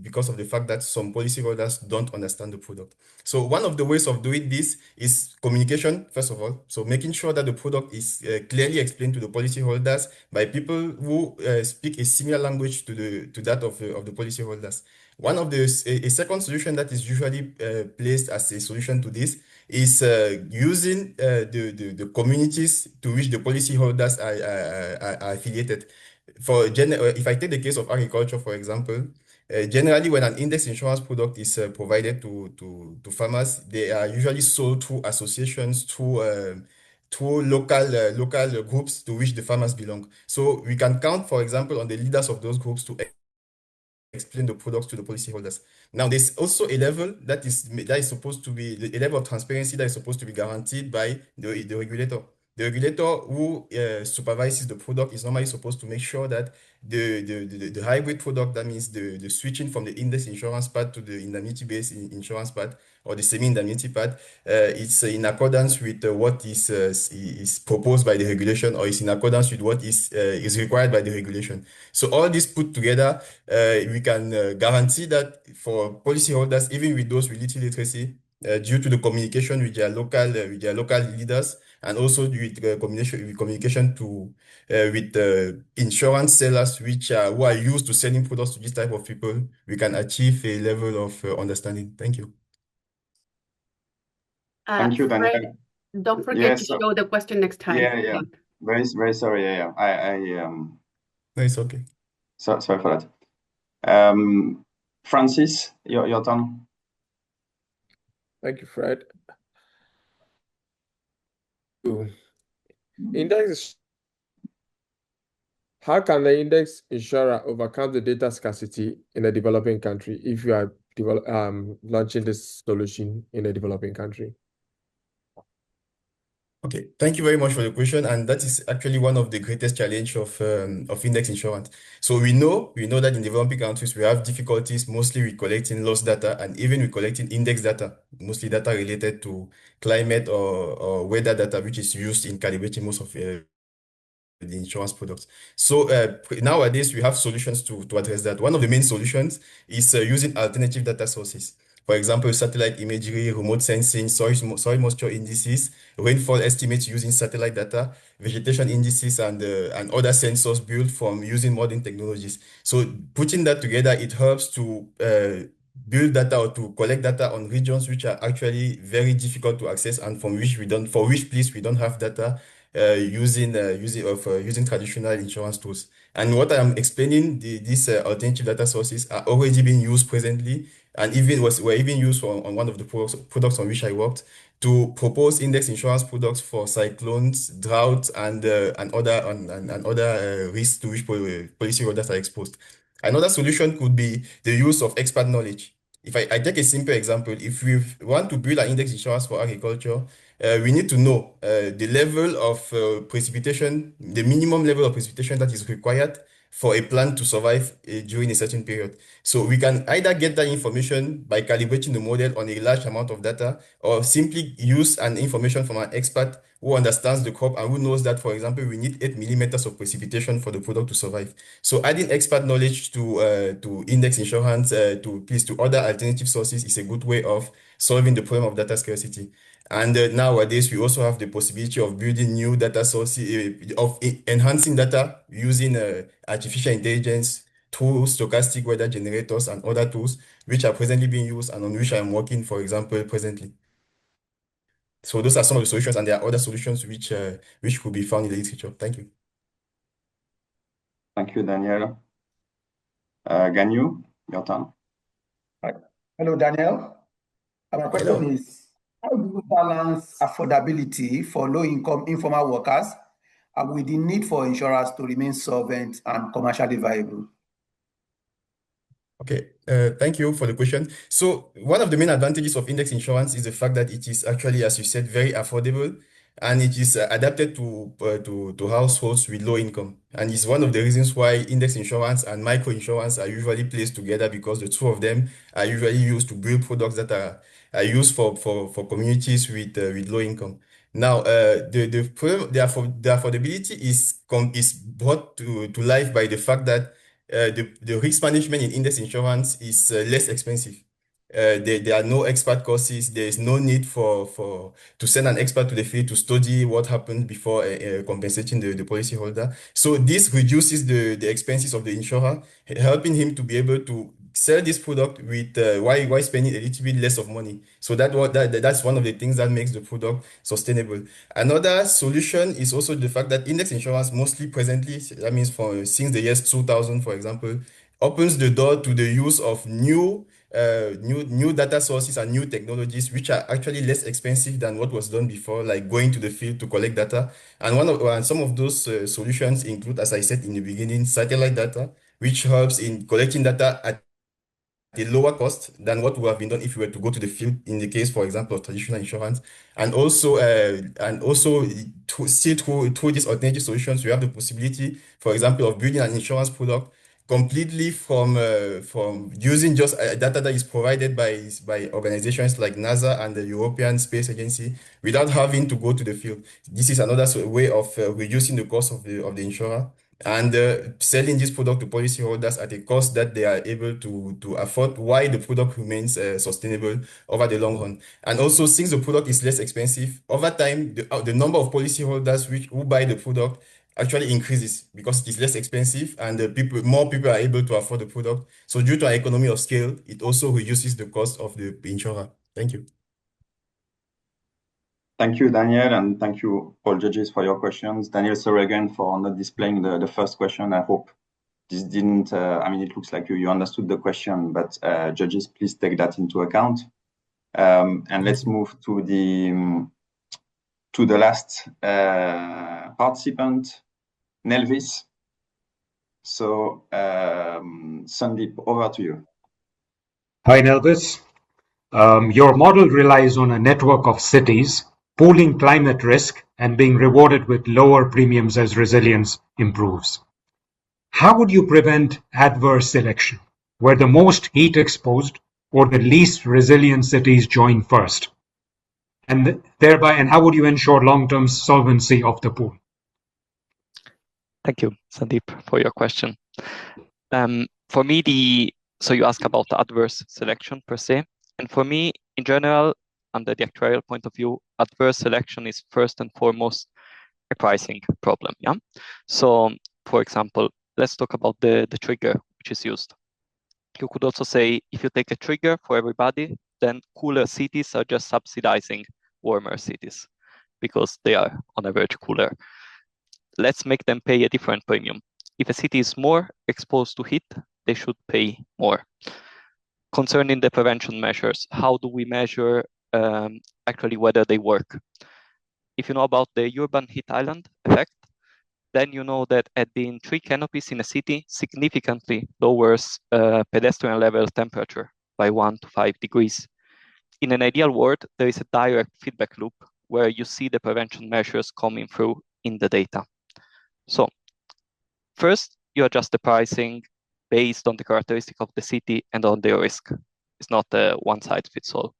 Speaker 8: because of the fact that some policyholders don't understand the product. So one of the ways of doing this is communication, first of all. So making sure that the product is clearly explained to the policyholders by people who speak a similar language to that of the policyholders. One of a second solution that is usually placed as a solution to this is using the communities to which the policyholders are affiliated. If I take the case of agriculture, for example, generally when an index insurance product is provided to farmers, they are usually sold through associations, through local groups to which the farmers belong. So we can count, for example, on the leaders of those groups to explain the products to the policyholders. Now, there's also a level that is supposed to be a level of transparency that is supposed to be guaranteed by the regulator. The regulator who supervises the product is normally supposed to make sure that the hybrid product, that means the switching from the index insurance part to the indemnity-based insurance part or the semi-indemnity part, it's in accordance with what is proposed by the regulation, or is in accordance with what is required by the regulation. So all this put together, we can guarantee that for policyholders, even with those with little literacy, due to the communication with their local leaders, and also with communication with insurance sellers, who are used to selling products to this type of people, we can achieve a level of understanding. Thank you.
Speaker 1: Thank you, Daniel.
Speaker 4: Fred, don't forget to show the question next time.
Speaker 1: Yeah. Very, very sorry. Yeah.
Speaker 8: No, it's okay.
Speaker 1: Sorry for that. Francis, your turn.
Speaker 3: Thank you, Fred. Index. How can the index insurer overcome the data scarcity in a developing country if you are launching this solution in a developing country?
Speaker 8: Okay, thank you very much for the question, and that is actually one of the greatest challenge of index insurance. So we know that in developing countries we have difficulties mostly with collecting loss data and even with collecting index data, mostly data related to climate or weather data, which is used in calibrating most of the insurance products. So nowadays we have solutions to address that. One of the main solutions is using alternative data sources. For example, satellite imagery, remote sensing, soil moisture indices, rainfall estimates using satellite data, vegetation indices, and other sensors built from using modern technologies. So putting that together, it helps to build data or to collect data on regions which are actually very difficult to access and for which we don't have data using traditional insurance tools. And what I'm explaining, these alternative data sources are already being used presently, and were even used on one of the products on which I worked to propose index insurance products for cyclones, drought, and other risks to which policyholders are exposed. Another solution could be the use of expert knowledge. If I take a simple example, if we want to build an index insurance for agriculture, we need to know the level of precipitation, the minimum level of precipitation that is required for a plant to survive during a certain period. So we can either get that information by calibrating the model on a large amount of data, or simply use an information from an expert who understands the crop and who knows that, for example, we need 8 millimeters of precipitation for the product to survive. So adding expert knowledge to index insurance, to other alternative sources is a good way of solving the problem of data scarcity. And nowadays, we also have the possibility of building new data sources, of enhancing data using artificial intelligence through stochastic weather generators and other tools, which are presently being used and on which I am working, for example, presently. So those are some of the solutions, and there are other solutions which could be found in the literature. Thank you.
Speaker 1: Thank you, Daniel. Ganyu, your turn.
Speaker 6: Hi. Hello, Daniel. My question is, how do you balance affordability for low-income informal workers with the need for insurers to remain solvent and commercially viable?
Speaker 8: Okay, thank you for the question. So one of the main advantages of index insurance is the fact that it is actually, as you said, very affordable, and it is adapted to households with low income. And it's one of the reasons why index insurance and micro insurance are usually placed together, because the two of them are usually used to build products that are are used for communities with low income. Now, the problem, the affordability is brought to life by the fact that the risk management in index insurance is less expensive. There are no expert courses. There is no need to send an expert to the field to study what happened before compensating the policyholder. So this reduces the expenses of the insurer, helping him to be able to sell this product with why spending a little bit less of money. So that's one of the things that makes the product sustainable. Another solution is also the fact that index insurance mostly presently, that means since the years 2000, for example, opens the door to the use of new data sources and new technologies, which are actually less expensive than what was done before, like going to the field to collect data. And some of those solutions include, as I said in the beginning, satellite data, which helps in collecting data at a lower cost than what would have been done if you were to go to the field in the case, for example, of traditional insurance. And also through these alternative solutions, we have the possibility, for example, of building an insurance product completely from using just data that is provided by organizations like NASA and the European Space Agency without having to go to the field. This is another way of reducing the cost of the insurer and selling this product to policyholders at a cost that they are able to afford, while the product remains sustainable over the long run. And also, since the product is less expensive, over time, the number of policyholders who buy the product actually increases because it is less expensive and more people are able to afford the product. So due to an economy of scale, it also reduces the cost of the insurer. Thank you.
Speaker 1: Thank you, Daniel, and thank you, all judges, for your questions. Daniel, sorry again for not displaying the first question. I hope this didn't, it looks like you understood the question, but judges, please take that into account. And let's move to the last participant, Nelvis. So, Sandeep, over to you.
Speaker 5: Hi, Nelvis. Your model relies on a network of cities pooling climate risk and being rewarded with lower premiums as resilience improves. How would you prevent adverse selection, where the most heat exposed or the least resilient cities join first? And how would you ensure long-term solvency of the pool?
Speaker 2: Thank you, Sandeep, for your question. For me, so you ask about the adverse selection per se, and for me, in general, under the actuarial point of view, adverse selection is first and foremost a pricing problem. Yeah. So, for example, let's talk about the trigger which is used. You could also say if you take a trigger for everybody, then cooler cities are just subsidizing warmer cities because they are on average cooler. Let's make them pay a different premium. If a city is more exposed to heat, they should pay more. Concerning the prevention measures, how do we measure actually whether they work? If you know about the urban heat island effect, then you know that adding 3 canopies in a city significantly lowers pedestrian level temperature by 1 to 5 degrees. In an ideal world, there is a direct feedback loop where you see the prevention measures coming through in the data. So first, you adjust the pricing based on the characteristic of the city and on the risk. It's not a one-size-fits-all.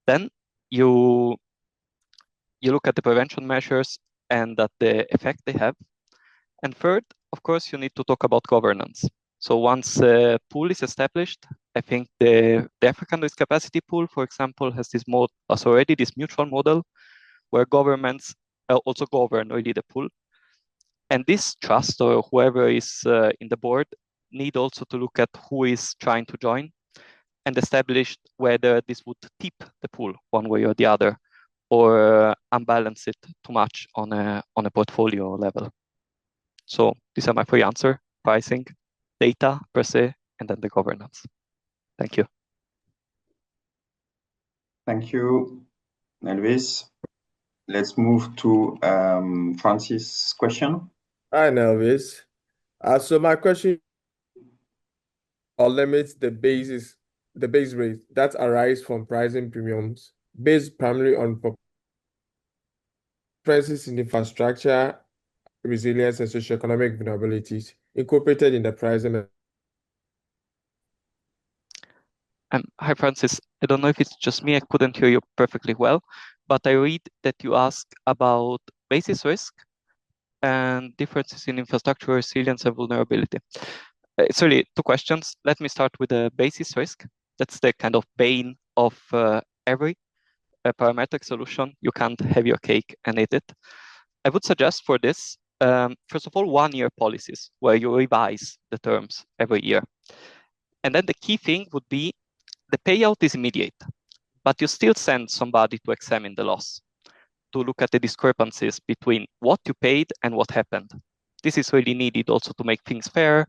Speaker 2: Then you look at the prevention measures and at the effect they have. And third, of course, you need to talk about governance. So once a pool is established, I think the African risk capacity pool, for example, has already this mutual model where governments also govern really the pool. And this trust or whoever is in the board need also to look at who is trying to join and establish whether this would tip the pool one way or the other or unbalance it too much on a portfolio level. So these are my 3 answers: pricing, data per se, and then the governance. Thank you.
Speaker 1: Thank you, Nelvis. Let's move to Francis' question.
Speaker 3: Hi, Nelvis. So my question limits the base rate that arise from pricing premiums based primarily on differences in infrastructure, resilience, and socioeconomic vulnerabilities incorporated in the pricing.
Speaker 2: Hi, Francis. I don't know if it's just me, I couldn't hear you perfectly well, but I read that you asked about basis risk and differences in infrastructure resilience and vulnerability. It's really two questions. Let me start with the basis risk. That's the kind of bane of every parametric solution. You can't have your cake and eat it. I would suggest for this, first of all, 1-year policies where you revise the terms every year. And then the key thing would be the payout is immediate, but you still send somebody to examine the loss, to look at the discrepancies between what you paid and what happened. This is really needed also to make things fair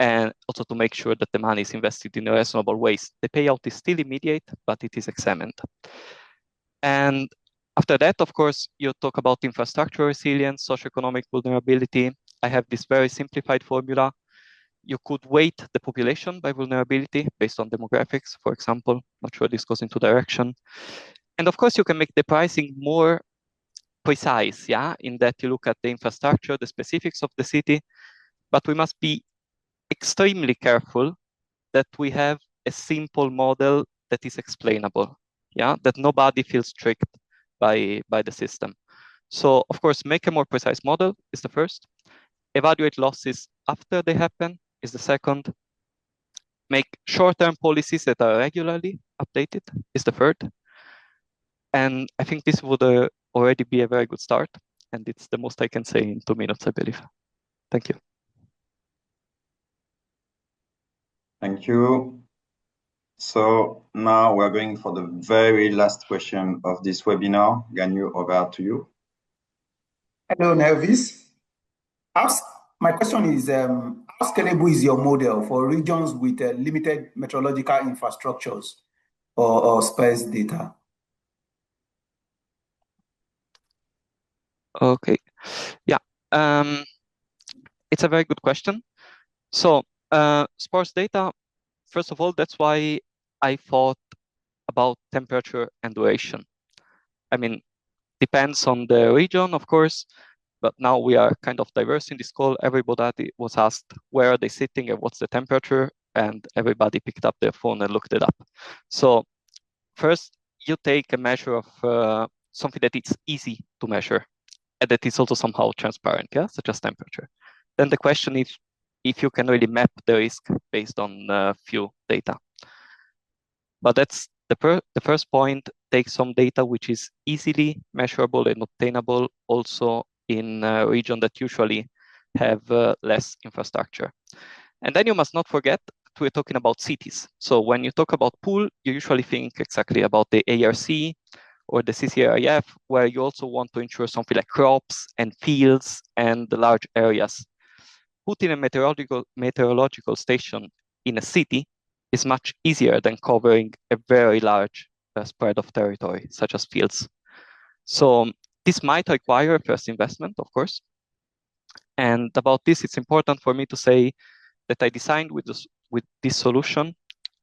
Speaker 2: and also to make sure that the money is invested in a reasonable ways. The payout is still immediate, but it is examined. And after that, of course, you talk about infrastructure resilience, socioeconomic vulnerability. I have this very simplified formula. You could weight the population by vulnerability based on demographics, for example. Not sure this goes into direction. And of course, you can make the pricing more precise, yeah, in that you look at the infrastructure, the specifics of the city, but we must be extremely careful that we have a simple model that is explainable, yeah, that nobody feels tricked by the system. So of course, make a more precise model is the first. Evaluate losses after they happen is the second. Make short-term policies that are regularly updated is the third. And I think this would already be a very good start. And it's the most I can say in 2 minutes, I believe. Thank you.
Speaker 1: Thank you. So now we're going for the very last question of this webinar. Ganyu, over to you.
Speaker 6: Hello, Nervis. My question is, how scalable is your model for regions with limited meteorological infrastructures or sparse data?
Speaker 2: Okay, yeah, it's a very good question. So sparse data, first of all, that's why I thought about temperature and duration. I mean, depends on the region, of course, but now we are kind of diverse in this call. Everybody was asked where are they sitting and what's the temperature, and everybody picked up their phone and looked it up. So first, you take a measure of something that it's easy to measure and that is also somehow transparent, yeah, such as temperature. Then the question is if you can really map the risk based on few data. But that's the first point. Take some data which is easily measurable and obtainable also in a region that usually have less infrastructure. And then you must not forget that we're talking about cities. So when you talk about pool, you usually think exactly about the ARC or the CCRIF, where you also want to ensure something like crops and fields and the large areas. Putting a meteorological station in a city is much easier than covering a very large spread of territory, such as fields. So this might require a first investment, of course. And about this, it's important for me to say that I designed with this solution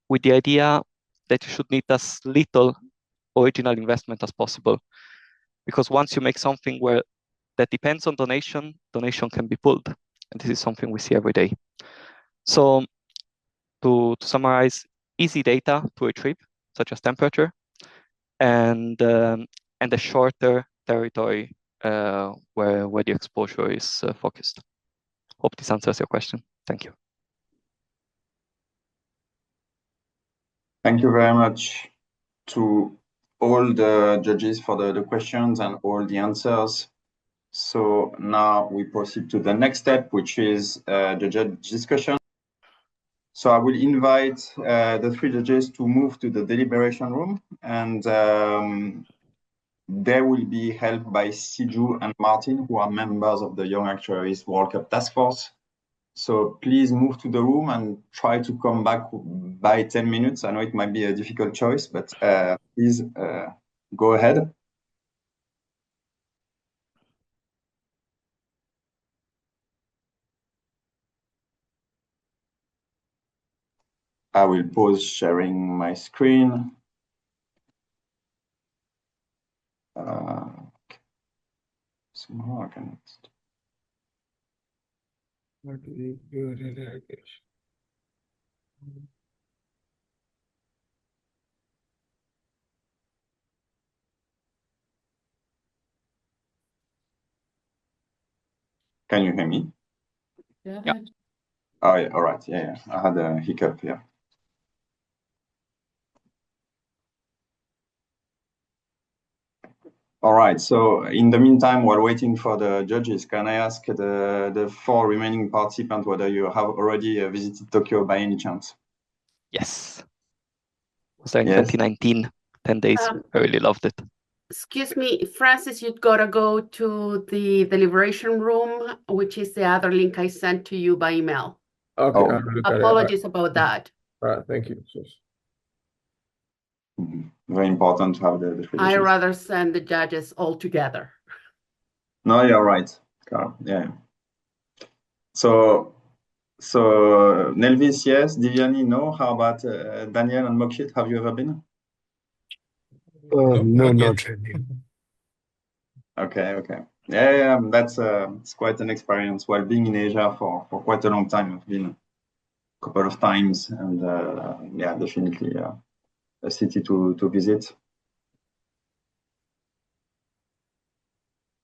Speaker 2: with the idea that you should need as little original investment as possible. Because once you make something that depends on donation can be pulled. And this is something we see every day. So to summarize, easy data to retrieve, such as temperature, and a shorter territory where the exposure is focused. Hope this answers your question. Thank you.
Speaker 1: Thank you very much to all the judges for the questions and all the answers. So now we proceed to the next step, which is the judge discussion. So I will invite the 3 judges to move to the deliberation room, and they will be helped by Siju and Martin, who are members of the Young Actuaries World Cup Task Force. So please move to the room and try to come back by 10 minutes. I know it might be a difficult choice, but please go ahead. I will pause sharing my screen. Somehow I cannot.
Speaker 3: What do you do in that case?
Speaker 1: Can you hear me?
Speaker 2: Yeah.
Speaker 1: Oh, yeah, all right. Yeah. I had a hiccup here. All right. So in the meantime, while waiting for the judges, can I ask the 4 remaining participants whether you have already visited Tokyo by any chance?
Speaker 2: Yes. Was there in
Speaker 1: Yes.
Speaker 2: 2019, 10 days. I really loved it.
Speaker 4: Excuse me, Francis, you've got to go to the deliberation room, which is the other link I sent to you by email.
Speaker 3: Okay,
Speaker 1: Oh.
Speaker 3: I'll look at it.
Speaker 4: Apologies about that.
Speaker 3: All right, thank you.
Speaker 1: Very important to have the
Speaker 4: I
Speaker 1: traditions.
Speaker 4: rather send the judges all together.
Speaker 1: No, you're right, Carl. Yeah. So Nelvis, yes. Divyani, no. How about Daniel and Mokshit? Have you ever been?
Speaker 12: No,
Speaker 8: not yet.
Speaker 12: not really.
Speaker 1: Okay. Yeah. That's it's quite an experience. While being in Asia for quite a long time, I've been a couple of times, and yeah, definitely a city to visit.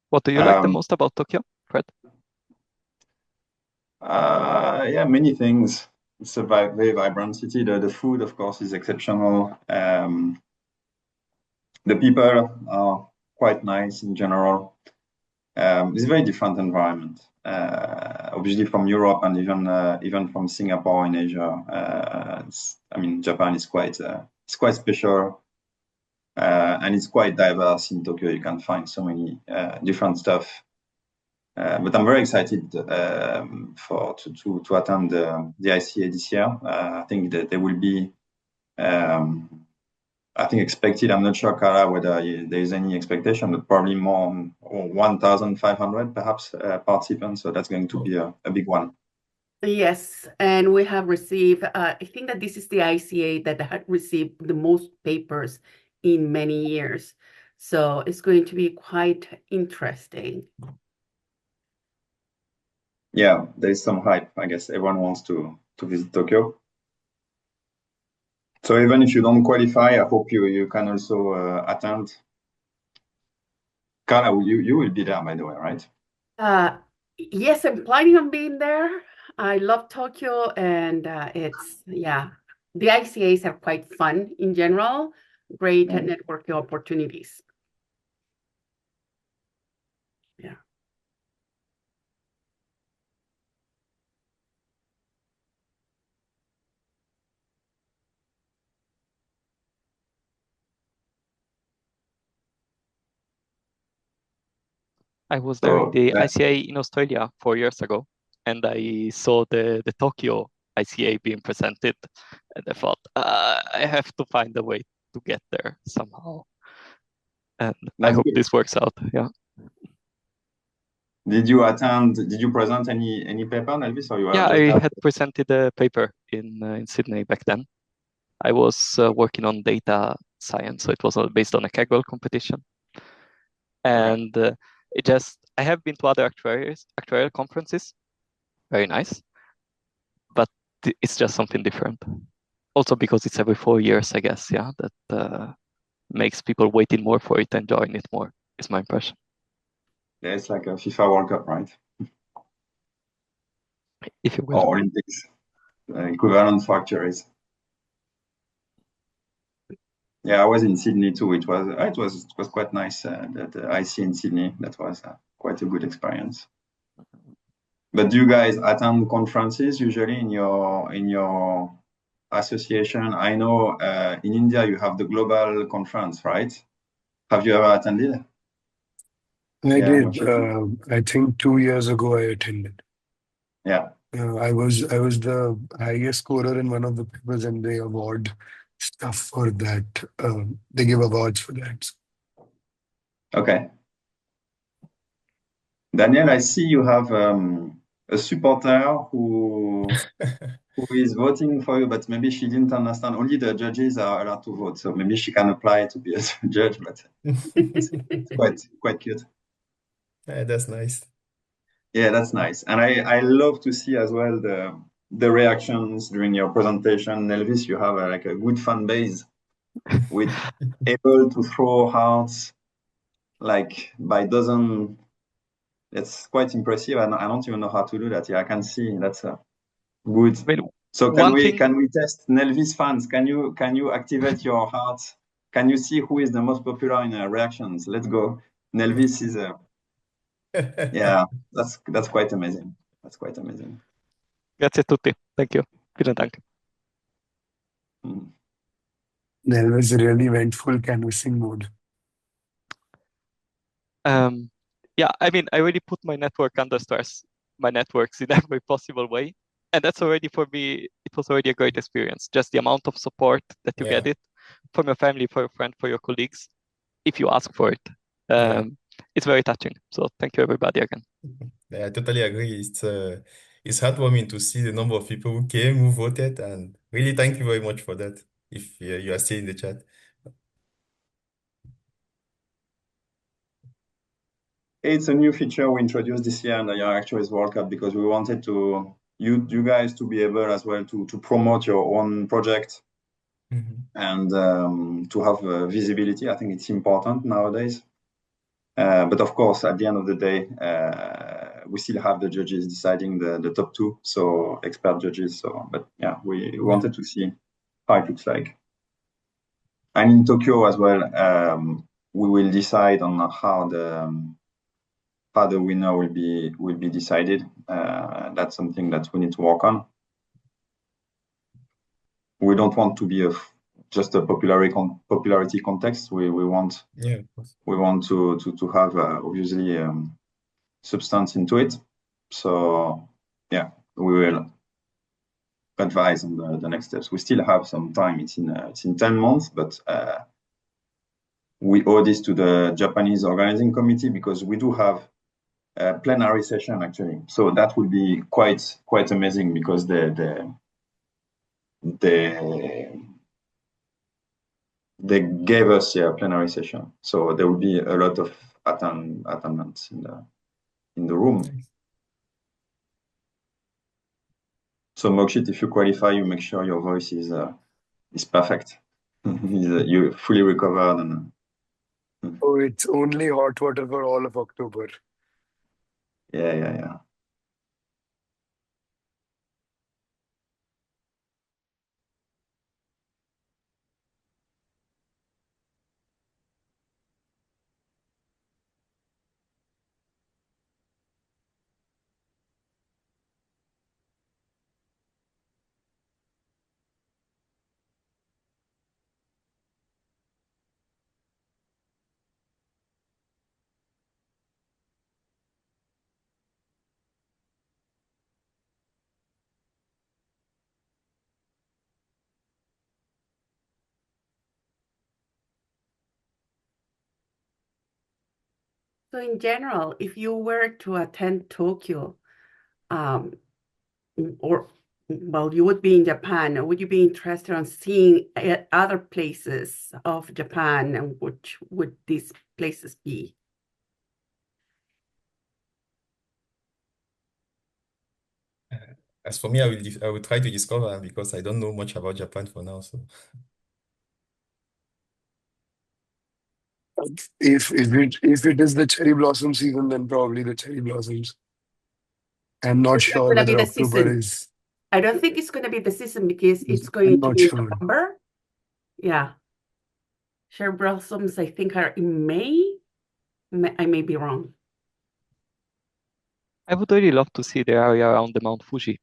Speaker 2: What do you like the most about Tokyo, Fred?
Speaker 1: Yeah, many things. It's a very vibrant city. The food, of course, is exceptional. The people are quite nice in general. It's a very different environment, obviously from Europe and even from Singapore in Asia. I mean, Japan is quite special, and it's quite diverse in Tokyo. You can find so many different stuff. But I'm very excited to attend the ICA this year. I think that there will be, I think expected. I'm not sure, Carla, whether there is any expectation, but probably more 1,500 perhaps participants. So that's going to be a big one.
Speaker 4: Yes, and we have received, I think that this is the ICA that had received the most papers in many years. So it's going to be quite interesting.
Speaker 1: Yeah, there's some hype. I guess everyone wants to visit Tokyo. So even if you don't qualify, I hope you can also attend. Carla, you will be there, by the way, right?
Speaker 4: Yes, I'm planning on being there. I love Tokyo, and the ICAs are quite fun in general, great networking opportunities. Yeah.
Speaker 2: I was there in the ICA in Australia 4 years ago, and I saw the Tokyo ICA being presented, and I thought, I have to find a way to get there somehow. And I hope this works out. Yeah.
Speaker 1: Did you present any paper, Elvis, or you
Speaker 2: Yeah, I had presented a paper in Sydney back then. I was working on data science, so it was based on a Kaggle competition. And I have been to other actuarial conferences, very nice, but it's just something different. Also because it's every 4 years, I guess, yeah, that makes people waiting more for it and enjoying it more, is my impression.
Speaker 1: Yeah, it's like a FIFA World Cup, right?
Speaker 2: If you will.
Speaker 1: Or Olympics, equivalent for Actuaries. Yeah, I was in Sydney too. It was quite nice. The IC in Sydney, that was quite a good experience. But do you guys attend conferences usually in your association? I know in India you have the global conference, right? Have you ever attended?
Speaker 12: I did. I think 2 years ago I attended.
Speaker 1: Yeah.
Speaker 12: I was the highest scorer in one of the papers, and they award stuff for that. They give awards for that.
Speaker 1: Okay. Daniel, I see you have a supporter who is voting for you, but maybe she didn't understand. Only the judges are allowed to vote, so maybe she can apply to be a judge, but it's quite cute.
Speaker 8: Yeah, that's nice.
Speaker 1: Yeah, that's nice. And I love to see as well the reactions during your presentation. Elvis, you have like a good fan base with able to throw hearts like by dozen It's quite impressive. I don't even know how to do that. Yeah, I can see that's good.
Speaker 2: I mean,
Speaker 1: So
Speaker 2: one thing,
Speaker 1: can we test Nelvis fans? Can you activate your heart? Can you see who is the most popular in reactions? Let's go. Nelvis is yeah, that's quite amazing. That's quite amazing.
Speaker 2: grazie a tutti. Thank you. Vielen Dank.
Speaker 12: Nelvis really went full canvassing mode.
Speaker 2: Yeah, I mean, I really put my network under stress, my networks in every possible way. And that's already for me, it was already a great experience. Just the amount of support that you get it from your family, for your friend, for your colleagues, if you ask for it. It's very touching. So thank you everybody again.
Speaker 8: Yeah, I totally agree. It's heartwarming to see the number of people who came, who voted, and really thank you very much for that. If you are still in the chat.
Speaker 1: It's a new feature we introduced this year in the Actuaries World Cup because we wanted you guys to be able as well to promote your own project and to have visibility. I think it's important nowadays. But of course, at the end of the day, we still have the judges deciding the top two, so expert judges. But yeah, we wanted to see how it looks like. And in Tokyo as well, we will decide on how the winner will be decided. That's something that we need to work on. We don't want to be just a popularity context. We want to have obviously substance into it. So yeah, we will advise on the next steps. We still have some time. It's in 10 months, but we owe this to the Japanese organizing committee because we do have a plenary session actually. So that will be quite amazing because they gave us a plenary session. So there will be a lot of attendance in the room. So Mokshit, if you qualify, you make sure your voice is perfect. You fully recovered and.
Speaker 12: Oh, it's only hot water for all of October.
Speaker 1: Yeah.
Speaker 4: So in general, if you were to attend Tokyo, or well, you would be in Japan, would you be interested in seeing other places of Japan, and which would these places be?
Speaker 8: As for me, I will try to discover because I don't know much about Japan for now. So
Speaker 12: If it is the cherry blossom season, then probably the cherry blossoms. I'm not
Speaker 4: It's not
Speaker 12: sure
Speaker 4: gonna be
Speaker 12: whether
Speaker 4: the
Speaker 12: October
Speaker 4: season.
Speaker 12: is.
Speaker 4: I don't think it's gonna be the season because it's going
Speaker 12: I'm
Speaker 4: to
Speaker 12: not
Speaker 4: be in
Speaker 12: sure.
Speaker 4: November. Yeah. Cherry blossoms, I think, are in May. I may be wrong.
Speaker 2: I would really love to see the area around the Mount Fuji.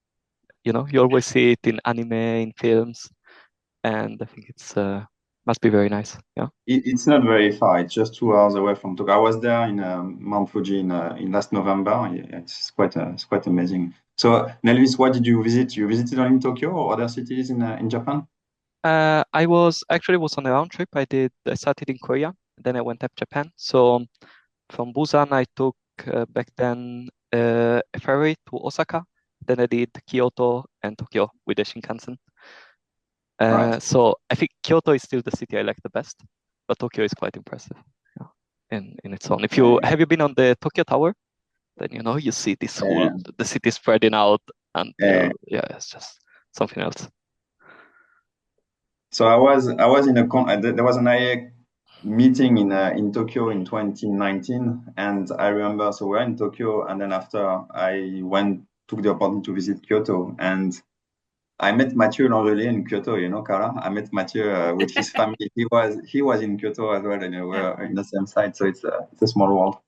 Speaker 2: You know, you always see it in anime, in films, and I think it's must be very nice. Yeah.
Speaker 1: It's not very far. It's just 2 hours away from Tokyo. I was there in Mount Fuji in last November. Yeah, it's quite amazing. So Nelvis, what did you visit? You visited only in Tokyo or other cities in Japan?
Speaker 2: I was on a round trip. I started in Korea, then I went up Japan. So from Busan, I took back then a ferry to Osaka. Then I did Kyoto and Tokyo with the Shinkansen.
Speaker 1: Right.
Speaker 2: So I think Kyoto is still the city I like the best, but Tokyo is quite impressive, in its own. Have you been on the Tokyo Tower? Then you see this whole the city spreading out until it's just something else.
Speaker 1: So I was in there was an IA meeting in Tokyo in 2019, and I remember, so we're in Tokyo, and then after I took the opportunity to visit Kyoto, and I met Mathieu Langelier in Kyoto, you know, Carla. I met Mathieu with his family. He was in Kyoto as well, and we're in the same site, so it's a small world.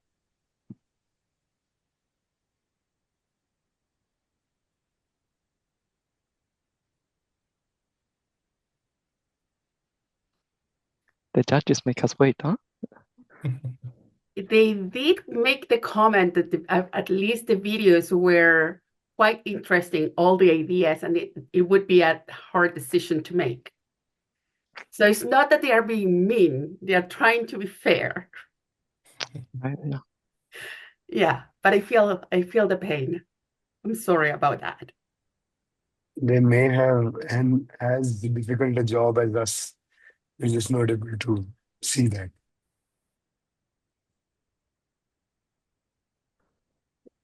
Speaker 2: The judges make us wait, huh?
Speaker 4: They did make the comment that at least the videos were quite interesting, all the ideas, and it would be a hard decision to make. So it's not that they are being mean, they are trying to be fair.
Speaker 2: Yeah.
Speaker 4: Yeah, but I feel the pain. I'm sorry about that.
Speaker 12: They may have and as difficult a job as us. We're just not able to see that.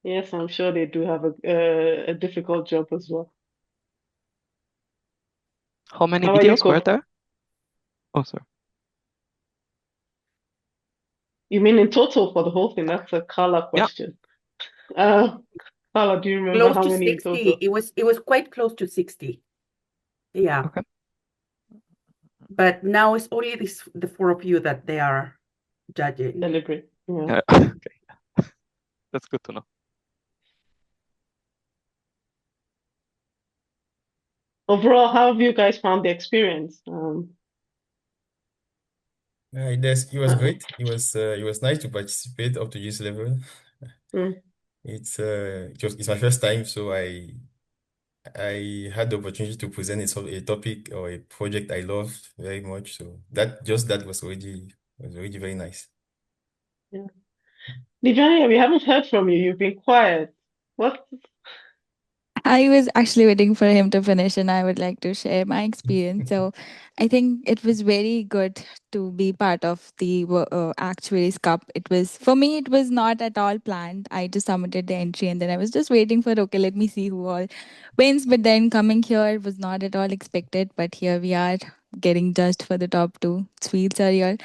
Speaker 13: Yes, I'm sure they do have a difficult job as well.
Speaker 2: How many
Speaker 13: How are you,
Speaker 2: videos were
Speaker 13: Ko?
Speaker 2: there? Oh, sorry.
Speaker 13: You mean in total for the whole thing? That's a Carla question. Carla, do you remember
Speaker 4: Close
Speaker 13: how
Speaker 4: to
Speaker 13: many in
Speaker 4: 60.
Speaker 13: total?
Speaker 4: It was quite close to 60. Yeah.
Speaker 2: Okay.
Speaker 4: But now it's only the four of you that they are judging.
Speaker 13: Deliberate. Yeah.
Speaker 2: Okay. That's good to know.
Speaker 13: Overall, how have you guys found the experience?
Speaker 8: It was great. It was nice to participate up to this level. It's my first time, so I had the opportunity to present a topic or a project I loved very much. So that was already very nice.
Speaker 13: Yeah. Divya, we haven't heard from you. You've been quiet. What?
Speaker 9: I was actually waiting for him to finish, and I would like to share my experience. So, I think it was very good to be part of the Actuaries Cup. It was, for me, it was not at all planned. I just submitted the entry, and then I was just waiting for, okay, let me see who all wins. But then coming here was not at all expected. But here we are getting judged for the top two. It feels surreal.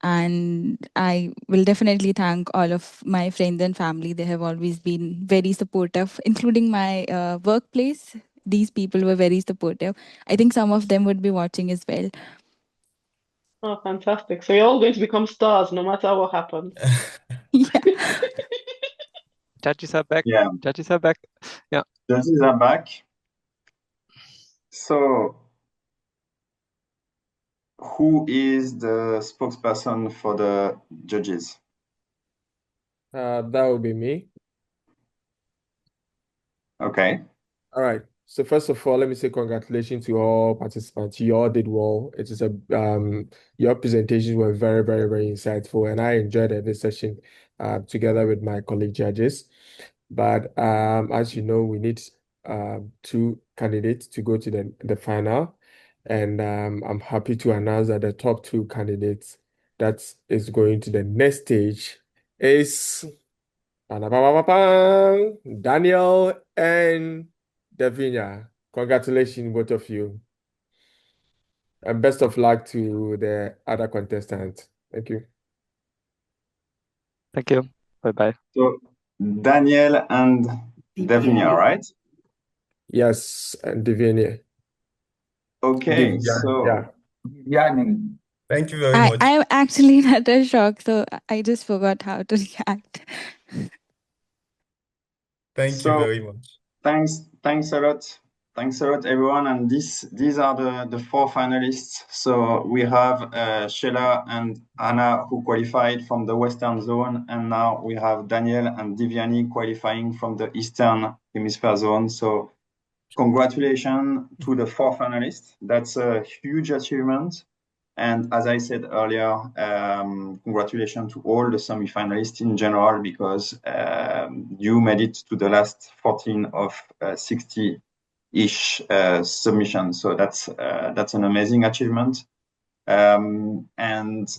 Speaker 9: And I will definitely thank all of my friends and family. They have always been very supportive, including my workplace. These people were very supportive. I think some of them would be watching as well.
Speaker 13: Oh, fantastic. So you're all going to become stars no matter what happens.
Speaker 9: Yeah.
Speaker 2: Judges are back.
Speaker 1: Yeah.
Speaker 2: Judges are back. Yeah.
Speaker 1: Judges are back. So, who is the spokesperson for the judges?
Speaker 3: That would be me.
Speaker 1: Okay.
Speaker 3: All right. So first of all, let me say congratulations to all participants. You all did well. It is your presentations were very, very, very insightful, and I enjoyed this session together with my colleague judges. But as you know, we need two candidates to go to the final, and I'm happy to announce that the top two candidates that is going to the next stage is Daniel and Davinia. Congratulations, both of you. And best of luck to the other contestants. Thank you.
Speaker 2: Thank you. Bye-bye.
Speaker 1: So, Daniel and Davinia, right?
Speaker 3: Yes, and Davinia.
Speaker 1: Okay,
Speaker 3: yeah.
Speaker 8: Thank you very much.
Speaker 9: I'm actually in utter shock, so I just forgot how to react.
Speaker 8: Thank you very much.
Speaker 1: Thanks a lot. Thanks a lot, everyone. And these are the four finalists. So we have Sheila and Anna who qualified from the Western Zone, and now we have Daniel and Divyani qualifying from the Eastern Hemisphere Zone. So congratulations to the four finalists. That's a huge achievement. And as I said earlier, congratulations to all the semifinalists in general, because you made it to the last 14 of 60-ish submissions. So that's an amazing achievement. And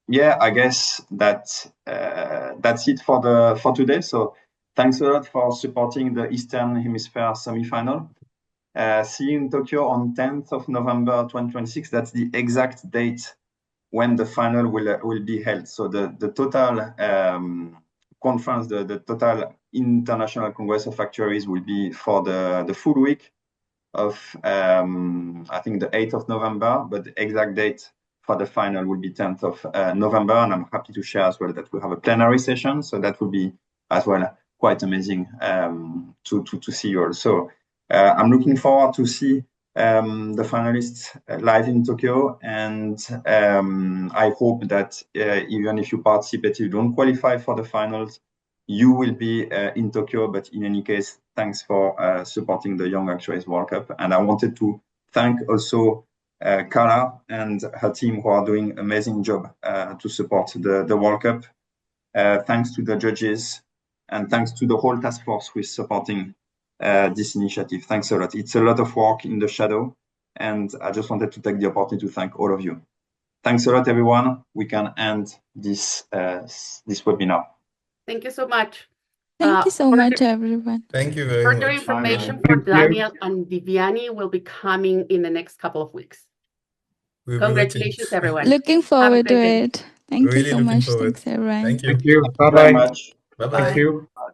Speaker 1: yeah, I guess that's it for today. So thanks a lot for supporting the Eastern Hemisphere semifinal. See you in Tokyo on 10th of November 2026. That's the exact date when the final will be held. So the total conference, the total International Congress of Actuaries will be for the full week of I think the 8th of November, but the exact date for the final will be 10th of November, and I'm happy to share as well that we have a plenary session, so that will be as well quite amazing to see you all. So I'm looking forward to see the finalists live in Tokyo, and I hope that even if you participate, you don't qualify for the finals, you will be in Tokyo. But in any case, thanks for supporting the Young Actuaries World Cup. And I wanted to thank also Carla and her team, who are doing an amazing job to support the World Cup. Thanks to the judges, and thanks to the whole task force who is supporting this initiative. Thanks a lot. It's a lot of work in the shadow, and I just wanted to take the opportunity to thank all of you. Thanks a lot, everyone. We can end this webinar.
Speaker 4: Thank you so much.
Speaker 9: Thank you so much, everyone.
Speaker 8: Thank you very
Speaker 4: Further
Speaker 8: much.
Speaker 4: information for Daniel and Viviani will be coming in the next couple of weeks.
Speaker 8: We'll
Speaker 4: Congratulations, everyone.
Speaker 9: Looking forward to it. Thank you
Speaker 8: Really
Speaker 9: so
Speaker 8: looking
Speaker 9: much.
Speaker 8: forward.
Speaker 9: Thanks, everyone.
Speaker 8: Thank you.
Speaker 5: Thank you.
Speaker 1: Thank you very much.
Speaker 8: Bye-bye.
Speaker 5: Thank you.
Speaker 1: Bye.